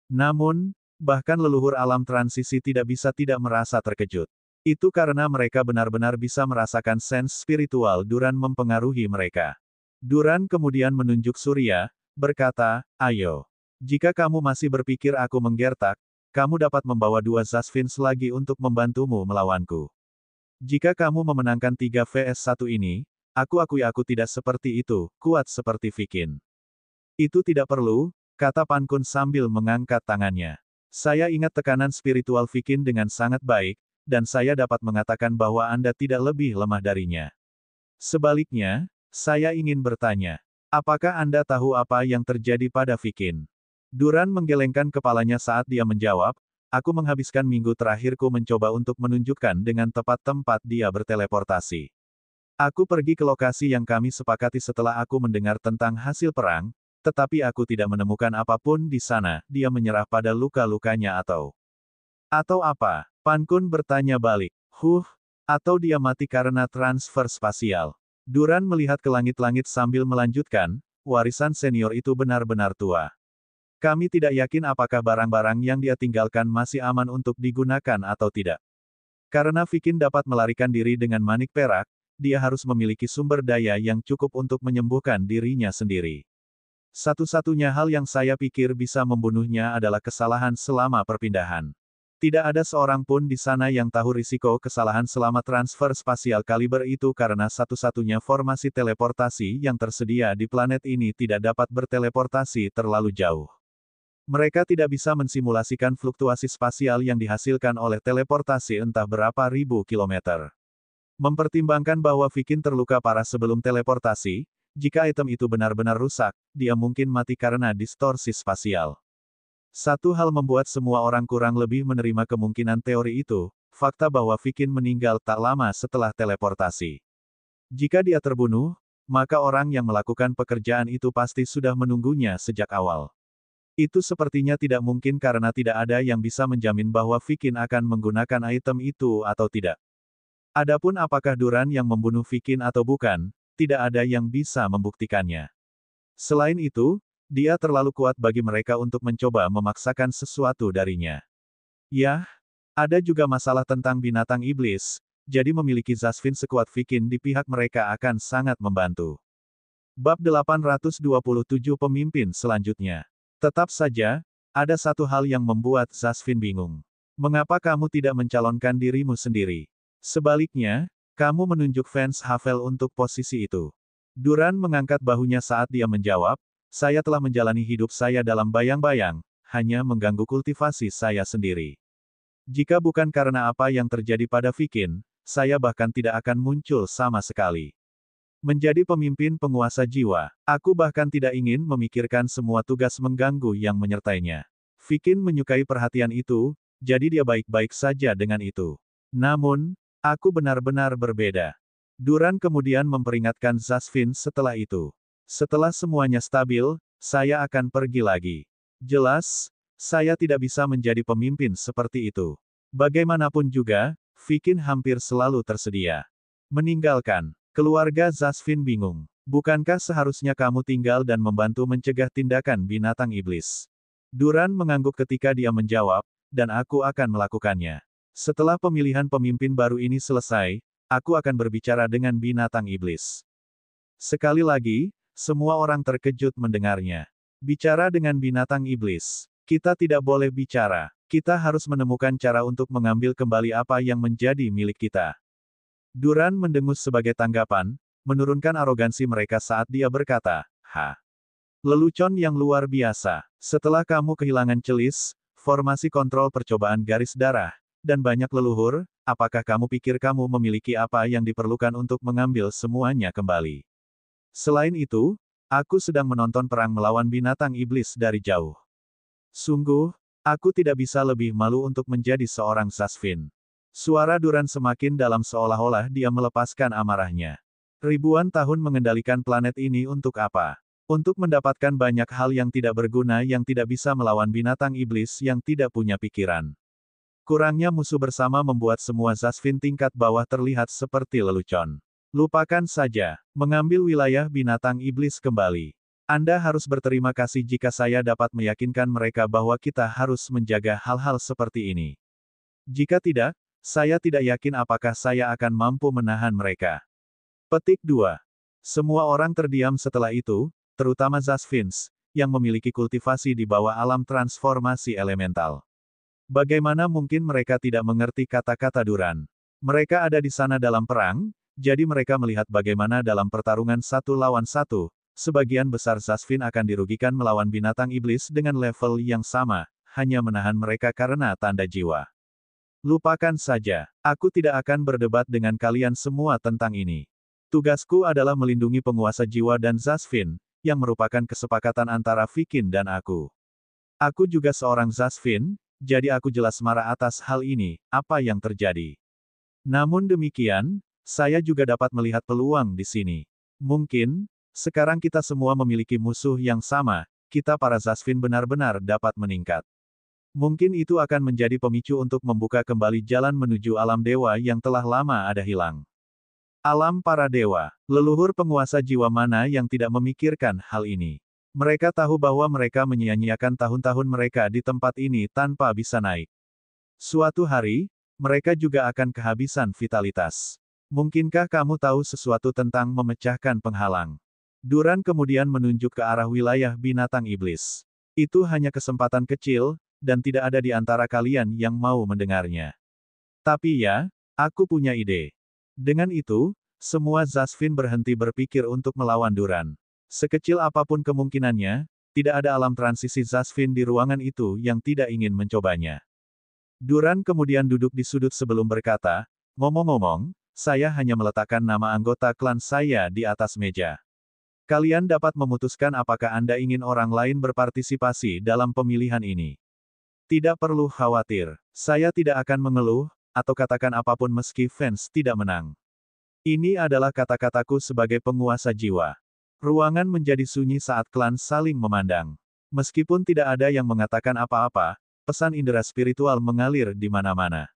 Namun, bahkan leluhur alam transisi tidak bisa tidak merasa terkejut. Itu karena mereka benar-benar bisa merasakan sense spiritual Duran mempengaruhi mereka. Duran kemudian menunjuk Surya, berkata, ayo. Jika kamu masih berpikir aku menggertak, kamu dapat membawa 2 Zasvins lagi untuk membantumu melawanku. Jika kamu memenangkan 3 vs 1 ini, aku akui aku tidak seperti itu, kuat seperti Vikin. Itu tidak perlu, kata Pan Kun sambil mengangkat tangannya. Saya ingat tekanan spiritual Vikin dengan sangat baik, dan saya dapat mengatakan bahwa Anda tidak lebih lemah darinya. Sebaliknya, saya ingin bertanya, apakah Anda tahu apa yang terjadi pada Vikin? Duran menggelengkan kepalanya saat dia menjawab, aku menghabiskan minggu terakhirku mencoba untuk menunjukkan dengan tepat tempat dia berteleportasi. Aku pergi ke lokasi yang kami sepakati setelah aku mendengar tentang hasil perang, tetapi aku tidak menemukan apapun di sana, dia menyerah pada luka-lukanya atau apa? Pan Kun bertanya balik. Atau dia mati karena transfer spasial. Duran melihat ke langit-langit sambil melanjutkan, warisan senior itu benar-benar tua. Kami tidak yakin apakah barang-barang yang dia tinggalkan masih aman untuk digunakan atau tidak. Karena Vikin dapat melarikan diri dengan manik perak, dia harus memiliki sumber daya yang cukup untuk menyembuhkan dirinya sendiri. Satu-satunya hal yang saya pikir bisa membunuhnya adalah kesalahan selama perpindahan. Tidak ada seorang pun di sana yang tahu risiko kesalahan selama transfer spasial kaliber itu karena satu-satunya formasi teleportasi yang tersedia di planet ini tidak dapat berteleportasi terlalu jauh. Mereka tidak bisa mensimulasikan fluktuasi spasial yang dihasilkan oleh teleportasi entah berapa ribu kilometer. Mempertimbangkan bahwa Vikin terluka parah sebelum teleportasi, jika item itu benar-benar rusak, dia mungkin mati karena distorsi spasial. Satu hal membuat semua orang kurang lebih menerima kemungkinan teori itu, fakta bahwa Vikin meninggal tak lama setelah teleportasi. Jika dia terbunuh, maka orang yang melakukan pekerjaan itu pasti sudah menunggunya sejak awal. Itu sepertinya tidak mungkin karena tidak ada yang bisa menjamin bahwa Vikin akan menggunakan item itu atau tidak. Adapun apakah Duran yang membunuh Vikin atau bukan, tidak ada yang bisa membuktikannya. Selain itu, dia terlalu kuat bagi mereka untuk mencoba memaksakan sesuatu darinya. Yah, ada juga masalah tentang binatang iblis, jadi memiliki Zasvin sekuat Vikin di pihak mereka akan sangat membantu. Bab 827 Pemimpin selanjutnya. Tetap saja, ada satu hal yang membuat Zasvin bingung. Mengapa kamu tidak mencalonkan dirimu sendiri? Sebaliknya, kamu menunjuk fans Havel untuk posisi itu. Duran mengangkat bahunya saat dia menjawab, saya telah menjalani hidup saya dalam bayang-bayang, hanya mengganggu kultivasi saya sendiri. Jika bukan karena apa yang terjadi pada Vikin, saya bahkan tidak akan muncul sama sekali. Menjadi pemimpin penguasa jiwa, aku bahkan tidak ingin memikirkan semua tugas mengganggu yang menyertainya. Vikin menyukai perhatian itu, jadi dia baik-baik saja dengan itu. Namun, aku benar-benar berbeda. Duran kemudian memperingatkan Zasvin setelah itu. Setelah semuanya stabil, saya akan pergi lagi. Jelas, saya tidak bisa menjadi pemimpin seperti itu. Bagaimanapun juga, Vikin hampir selalu tersedia. Meninggalkan. Keluarga Zasvin bingung. Bukankah seharusnya kamu tinggal dan membantu mencegah tindakan binatang iblis? Duran mengangguk ketika dia menjawab, dan aku akan melakukannya. Setelah pemilihan pemimpin baru ini selesai, aku akan berbicara dengan binatang iblis. Sekali lagi, semua orang terkejut mendengarnya. Bicara dengan binatang iblis. Kita tidak boleh bicara. Kita harus menemukan cara untuk mengambil kembali apa yang menjadi milik kita. Duran mendengus sebagai tanggapan, menurunkan arogansi mereka saat dia berkata, lelucon yang luar biasa. Setelah kamu kehilangan Celis, formasi kontrol percobaan garis darah, dan banyak leluhur, apakah kamu pikir kamu memiliki apa yang diperlukan untuk mengambil semuanya kembali? Selain itu, aku sedang menonton perang melawan binatang iblis dari jauh. Sungguh, aku tidak bisa lebih malu untuk menjadi seorang Zasvin. Suara Duran semakin dalam seolah-olah dia melepaskan amarahnya. Ribuan tahun mengendalikan planet ini untuk apa? Untuk mendapatkan banyak hal yang tidak berguna yang tidak bisa melawan binatang iblis yang tidak punya pikiran. Kurangnya musuh bersama membuat semua Zasvin tingkat bawah terlihat seperti lelucon. Lupakan saja, mengambil wilayah binatang iblis kembali. Anda harus berterima kasih jika saya dapat meyakinkan mereka bahwa kita harus menjaga hal-hal seperti ini. Jika tidak, saya tidak yakin apakah saya akan mampu menahan mereka. Petik 2. Semua orang terdiam setelah itu, terutama Zasvins, yang memiliki kultivasi di bawah alam transformasi elemental. Bagaimana mungkin mereka tidak mengerti kata-kata Duran? Mereka ada di sana dalam perang, jadi mereka melihat bagaimana dalam pertarungan 1 lawan 1, sebagian besar Zasvin akan dirugikan melawan binatang iblis dengan level yang sama, hanya menahan mereka karena tanda jiwa. Lupakan saja, aku tidak akan berdebat dengan kalian semua tentang ini. Tugasku adalah melindungi penguasa jiwa dan Zasvin, yang merupakan kesepakatan antara Vikin dan aku. Aku juga seorang Zasvin, jadi aku jelas marah atas hal ini, apa yang terjadi. Namun demikian, saya juga dapat melihat peluang di sini. Mungkin, sekarang kita semua memiliki musuh yang sama, kita para Zasvin benar-benar dapat meningkat. Mungkin itu akan menjadi pemicu untuk membuka kembali jalan menuju alam dewa yang telah lama ada hilang. Alam para dewa, leluhur penguasa jiwa mana yang tidak memikirkan hal ini? Mereka tahu bahwa mereka menyia-nyiakan tahun-tahun mereka di tempat ini tanpa bisa naik. Suatu hari, mereka juga akan kehabisan vitalitas. Mungkinkah kamu tahu sesuatu tentang memecahkan penghalang? Duran kemudian menunjuk ke arah wilayah binatang iblis. Itu hanya kesempatan kecil, dan tidak ada di antara kalian yang mau mendengarnya. Tapi ya, aku punya ide. Dengan itu, semua Zasvin berhenti berpikir untuk melawan Duran. Sekecil apapun kemungkinannya, tidak ada alam transisi Zasvin di ruangan itu yang tidak ingin mencobanya. Duran kemudian duduk di sudut sebelum berkata, ngomong-ngomong, saya hanya meletakkan nama anggota klan saya di atas meja. Kalian dapat memutuskan apakah Anda ingin orang lain berpartisipasi dalam pemilihan ini. Tidak perlu khawatir, saya tidak akan mengeluh, atau katakan apapun meski fans tidak menang. Ini adalah kata-kataku sebagai penguasa jiwa. Ruangan menjadi sunyi saat klan saling memandang. Meskipun tidak ada yang mengatakan apa-apa, pesan indera spiritual mengalir di mana-mana.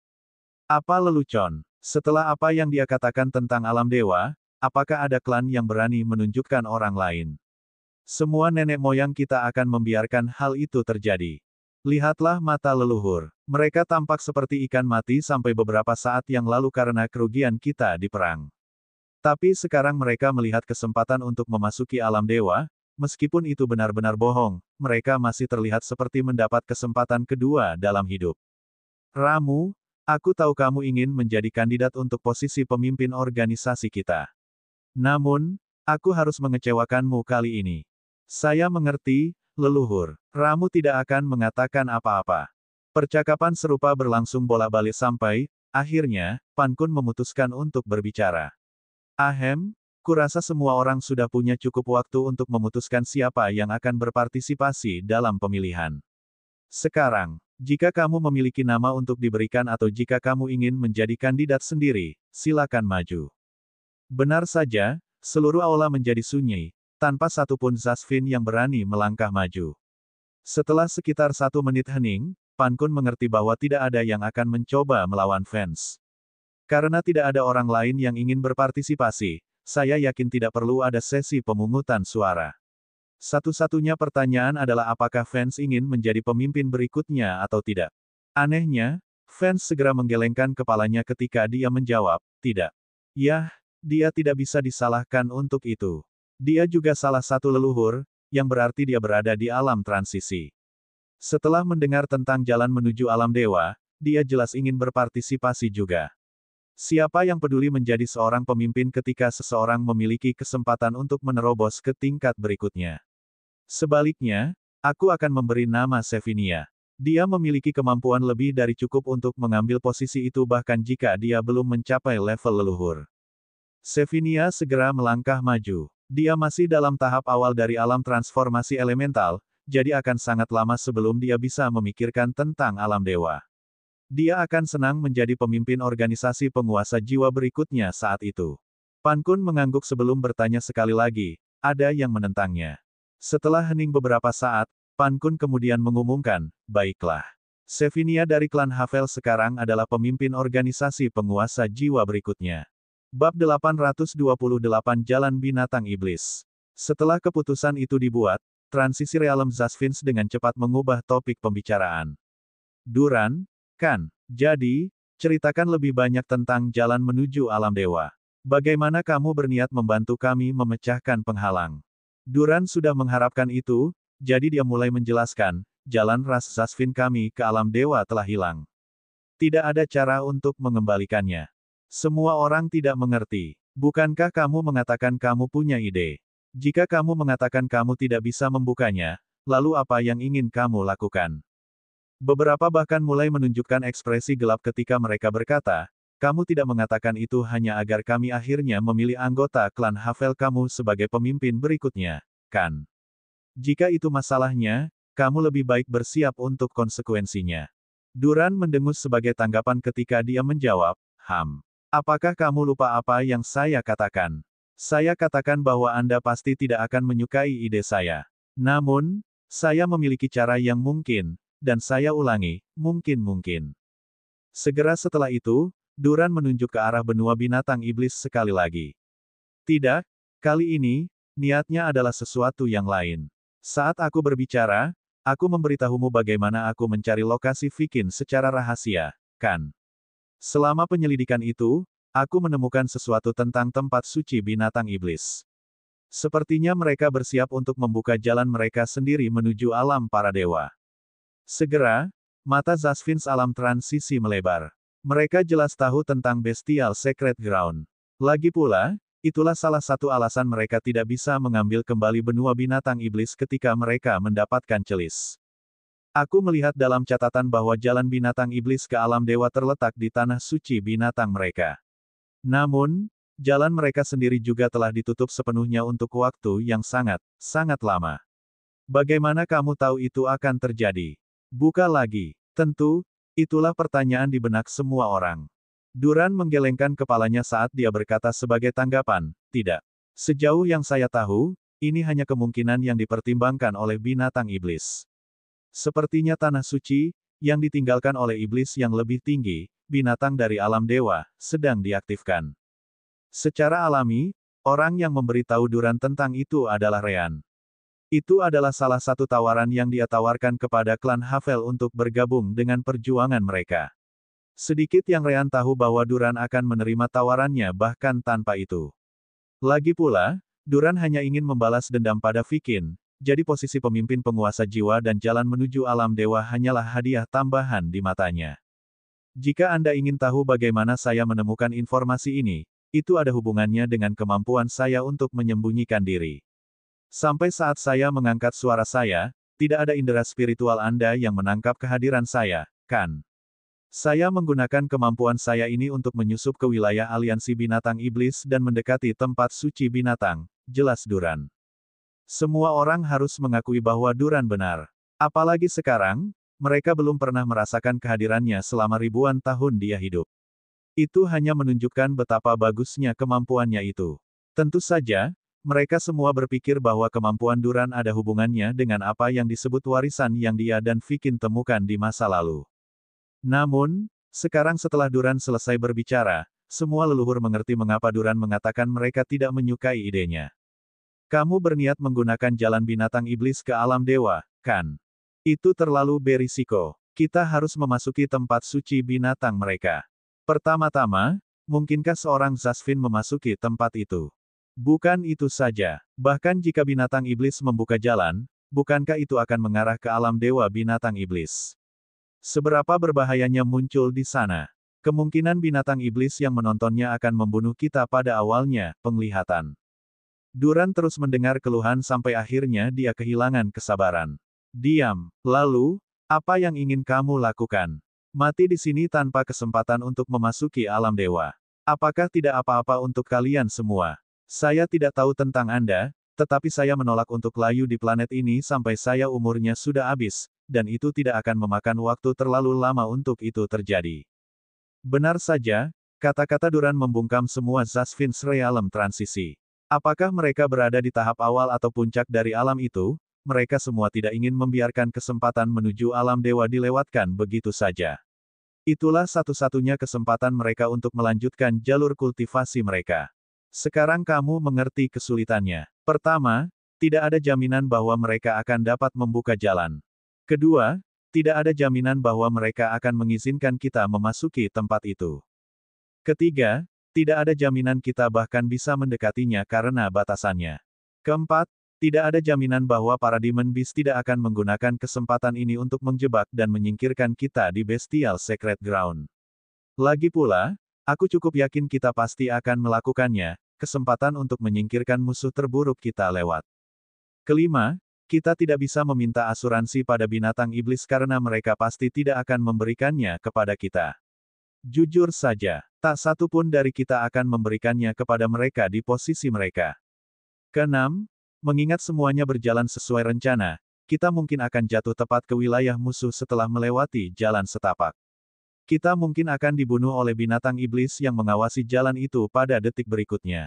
Apa lelucon? Setelah apa yang dia katakan tentang alam dewa, apakah ada klan yang berani menunjukkan orang lain? Semua nenek moyang kita akan membiarkan hal itu terjadi. Lihatlah mata leluhur. Mereka tampak seperti ikan mati sampai beberapa saat yang lalu karena kerugian kita di perang. Tapi sekarang mereka melihat kesempatan untuk memasuki alam dewa, meskipun itu benar-benar bohong, mereka masih terlihat seperti mendapat kesempatan kedua dalam hidup. Ramu, aku tahu kamu ingin menjadi kandidat untuk posisi pemimpin organisasi kita. Namun, aku harus mengecewakanmu kali ini. Saya mengerti, leluhur. Ramu tidak akan mengatakan apa-apa. Percakapan serupa berlangsung bolak-balik sampai, akhirnya, Pan Kun memutuskan untuk berbicara. Ahem, kurasa semua orang sudah punya cukup waktu untuk memutuskan siapa yang akan berpartisipasi dalam pemilihan. Sekarang, jika kamu memiliki nama untuk diberikan atau jika kamu ingin menjadi kandidat sendiri, silakan maju. Benar saja, seluruh aula menjadi sunyi, tanpa satupun Zasvin yang berani melangkah maju. Setelah sekitar 1 menit hening, Pan Kun mengerti bahwa tidak ada yang akan mencoba melawan fans. Karena tidak ada orang lain yang ingin berpartisipasi, saya yakin tidak perlu ada sesi pemungutan suara. Satu-satunya pertanyaan adalah apakah fans ingin menjadi pemimpin berikutnya atau tidak. Anehnya, fans segera menggelengkan kepalanya ketika dia menjawab, tidak. Yah, dia tidak bisa disalahkan untuk itu. Dia juga salah satu leluhur, yang berarti dia berada di alam transisi. Setelah mendengar tentang jalan menuju alam dewa, dia jelas ingin berpartisipasi juga. Siapa yang peduli menjadi seorang pemimpin ketika seseorang memiliki kesempatan untuk menerobos ke tingkat berikutnya? Sebaliknya, aku akan memberi nama Sevinia. Dia memiliki kemampuan lebih dari cukup untuk mengambil posisi itu bahkan jika dia belum mencapai level leluhur. Sevinia segera melangkah maju. Dia masih dalam tahap awal dari alam transformasi elemental, jadi akan sangat lama sebelum dia bisa memikirkan tentang alam dewa. Dia akan senang menjadi pemimpin organisasi penguasa jiwa berikutnya saat itu. Pan Kun mengangguk sebelum bertanya sekali lagi, ada yang menentangnya. Setelah hening beberapa saat, Pan Kun kemudian mengumumkan, baiklah. Sevinia dari klan Havel sekarang adalah pemimpin organisasi penguasa jiwa berikutnya. Bab 828 Jalan Binatang Iblis. Setelah keputusan itu dibuat, transisi realem Zasvins dengan cepat mengubah topik pembicaraan. Duran, kan? Jadi, ceritakan lebih banyak tentang jalan menuju alam dewa. Bagaimana kamu berniat membantu kami memecahkan penghalang? Duran sudah mengharapkan itu, jadi dia mulai menjelaskan, jalan ras Zasvin kami ke alam dewa telah hilang. Tidak ada cara untuk mengembalikannya. Semua orang tidak mengerti. Bukankah kamu mengatakan kamu punya ide? Jika kamu mengatakan kamu tidak bisa membukanya, lalu apa yang ingin kamu lakukan? Beberapa bahkan mulai menunjukkan ekspresi gelap ketika mereka berkata, kamu tidak mengatakan itu hanya agar kami akhirnya memilih anggota klan Havel kamu sebagai pemimpin berikutnya, kan? Jika itu masalahnya, kamu lebih baik bersiap untuk konsekuensinya. Duran mendengus sebagai tanggapan ketika dia menjawab, apakah kamu lupa apa yang saya katakan? Saya katakan bahwa Anda pasti tidak akan menyukai ide saya. Namun, saya memiliki cara yang mungkin, dan saya ulangi, mungkin. Segera setelah itu, Duran menunjuk ke arah benua binatang iblis sekali lagi. Tidak, kali ini, niatnya adalah sesuatu yang lain. Saat aku berbicara, aku memberitahumu bagaimana aku mencari lokasi Vikin secara rahasia, kan? Selama penyelidikan itu, aku menemukan sesuatu tentang tempat suci binatang iblis. Sepertinya mereka bersiap untuk membuka jalan mereka sendiri menuju alam para dewa. Segera, mata Zasvins alam transisi melebar. Mereka jelas tahu tentang Bestial Secret Ground. Lagi pula, itulah salah satu alasan mereka tidak bisa mengambil kembali benua binatang iblis ketika mereka mendapatkan celis. Aku melihat dalam catatan bahwa jalan binatang iblis ke alam dewa terletak di tanah suci binatang mereka. Namun, jalan mereka sendiri juga telah ditutup sepenuhnya untuk waktu yang sangat, sangat lama. Bagaimana kamu tahu itu akan terjadi? Buka lagi. Tentu, itulah pertanyaan di benak semua orang. Duran menggelengkan kepalanya saat dia berkata sebagai tanggapan, tidak. Sejauh yang saya tahu, ini hanya kemungkinan yang dipertimbangkan oleh binatang iblis. Sepertinya tanah suci, yang ditinggalkan oleh iblis yang lebih tinggi, binatang dari alam dewa, sedang diaktifkan. Secara alami, orang yang memberitahu Duran tentang itu adalah Rean. Itu adalah salah satu tawaran yang dia tawarkan kepada klan Havel untuk bergabung dengan perjuangan mereka. Sedikit yang Rean tahu bahwa Duran akan menerima tawarannya bahkan tanpa itu. Lagi pula, Duran hanya ingin membalas dendam pada Vikin, jadi posisi pemimpin penguasa jiwa dan jalan menuju alam dewa hanyalah hadiah tambahan di matanya. Jika Anda ingin tahu bagaimana saya menemukan informasi ini, itu ada hubungannya dengan kemampuan saya untuk menyembunyikan diri. Sampai saat saya mengangkat suara saya, tidak ada indera spiritual Anda yang menangkap kehadiran saya, kan? Saya menggunakan kemampuan saya ini untuk menyusup ke wilayah aliansi binatang iblis dan mendekati tempat suci binatang, jelas Duran. Semua orang harus mengakui bahwa Duran benar. Apalagi sekarang, mereka belum pernah merasakan kehadirannya selama ribuan tahun dia hidup. Itu hanya menunjukkan betapa bagusnya kemampuannya itu. Tentu saja, mereka semua berpikir bahwa kemampuan Duran ada hubungannya dengan apa yang disebut warisan yang dia dan Vikin temukan di masa lalu. Namun, sekarang setelah Duran selesai berbicara, semua leluhur mengerti mengapa Duran mengatakan mereka tidak menyukai idenya. Kamu berniat menggunakan jalan binatang iblis ke alam dewa, kan? Itu terlalu berisiko. Kita harus memasuki tempat suci binatang mereka. Pertama-tama, mungkinkah seorang Zasvin memasuki tempat itu? Bukan itu saja. Bahkan jika binatang iblis membuka jalan, bukankah itu akan mengarah ke alam dewa binatang iblis? Seberapa berbahayanya muncul di sana? Kemungkinan binatang iblis yang menontonnya akan membunuh kita pada awalnya, penglihatan. Duran terus mendengar keluhan sampai akhirnya dia kehilangan kesabaran. Diam. Lalu, apa yang ingin kamu lakukan? Mati di sini tanpa kesempatan untuk memasuki alam dewa. Apakah tidak apa-apa untuk kalian semua? Saya tidak tahu tentang Anda, tetapi saya menolak untuk layu di planet ini sampai saya umurnya sudah habis, dan itu tidak akan memakan waktu terlalu lama untuk itu terjadi. Benar saja, kata-kata Duran membungkam semua Zasvin's Realm transisi. Apakah mereka berada di tahap awal atau puncak dari alam itu? Mereka semua tidak ingin membiarkan kesempatan menuju alam dewa dilewatkan begitu saja. Itulah satu-satunya kesempatan mereka untuk melanjutkan jalur kultivasi mereka. Sekarang kamu mengerti kesulitannya. Pertama, tidak ada jaminan bahwa mereka akan dapat membuka jalan. Kedua, tidak ada jaminan bahwa mereka akan mengizinkan kita memasuki tempat itu. Ketiga, tidak ada jaminan kita bahkan bisa mendekatinya karena batasannya. Keempat, tidak ada jaminan bahwa para Demon Beast tidak akan menggunakan kesempatan ini untuk menjebak dan menyingkirkan kita di Bestial Secret Ground. Lagi pula, aku cukup yakin kita pasti akan melakukannya, kesempatan untuk menyingkirkan musuh terburuk kita lewat. Kelima, kita tidak bisa meminta asuransi pada binatang iblis karena mereka pasti tidak akan memberikannya kepada kita. Jujur saja, tak satu pun dari kita akan memberikannya kepada mereka di posisi mereka. Keenam, mengingat semuanya berjalan sesuai rencana, kita mungkin akan jatuh tepat ke wilayah musuh setelah melewati jalan setapak. Kita mungkin akan dibunuh oleh binatang iblis yang mengawasi jalan itu pada detik berikutnya.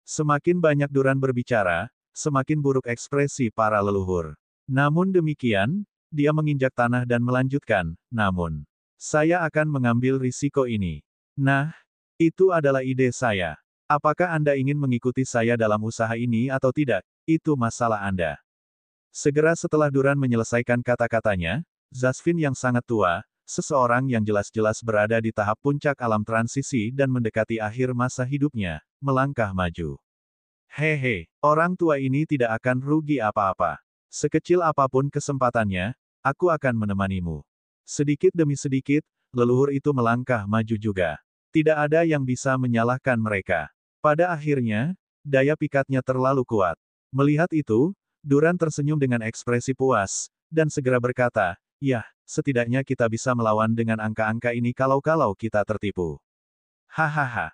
Semakin banyak Duran berbicara, semakin buruk ekspresi para leluhur. Namun demikian, dia menginjak tanah dan melanjutkan, namun, saya akan mengambil risiko ini. Nah, itu adalah ide saya. Apakah Anda ingin mengikuti saya dalam usaha ini atau tidak? Itu masalah Anda. Segera setelah Duran menyelesaikan kata-katanya, Zasvin yang sangat tua, seseorang yang jelas-jelas berada di tahap puncak alam transisi dan mendekati akhir masa hidupnya, melangkah maju. Hehe, orang tua ini tidak akan rugi apa-apa. Sekecil apapun kesempatannya, aku akan menemanimu. Sedikit demi sedikit, leluhur itu melangkah maju juga. Tidak ada yang bisa menyalahkan mereka. Pada akhirnya, daya pikatnya terlalu kuat. Melihat itu, Duran tersenyum dengan ekspresi puas, dan segera berkata, "Yah, setidaknya kita bisa melawan dengan angka-angka ini kalau-kalau kita tertipu." Hahaha.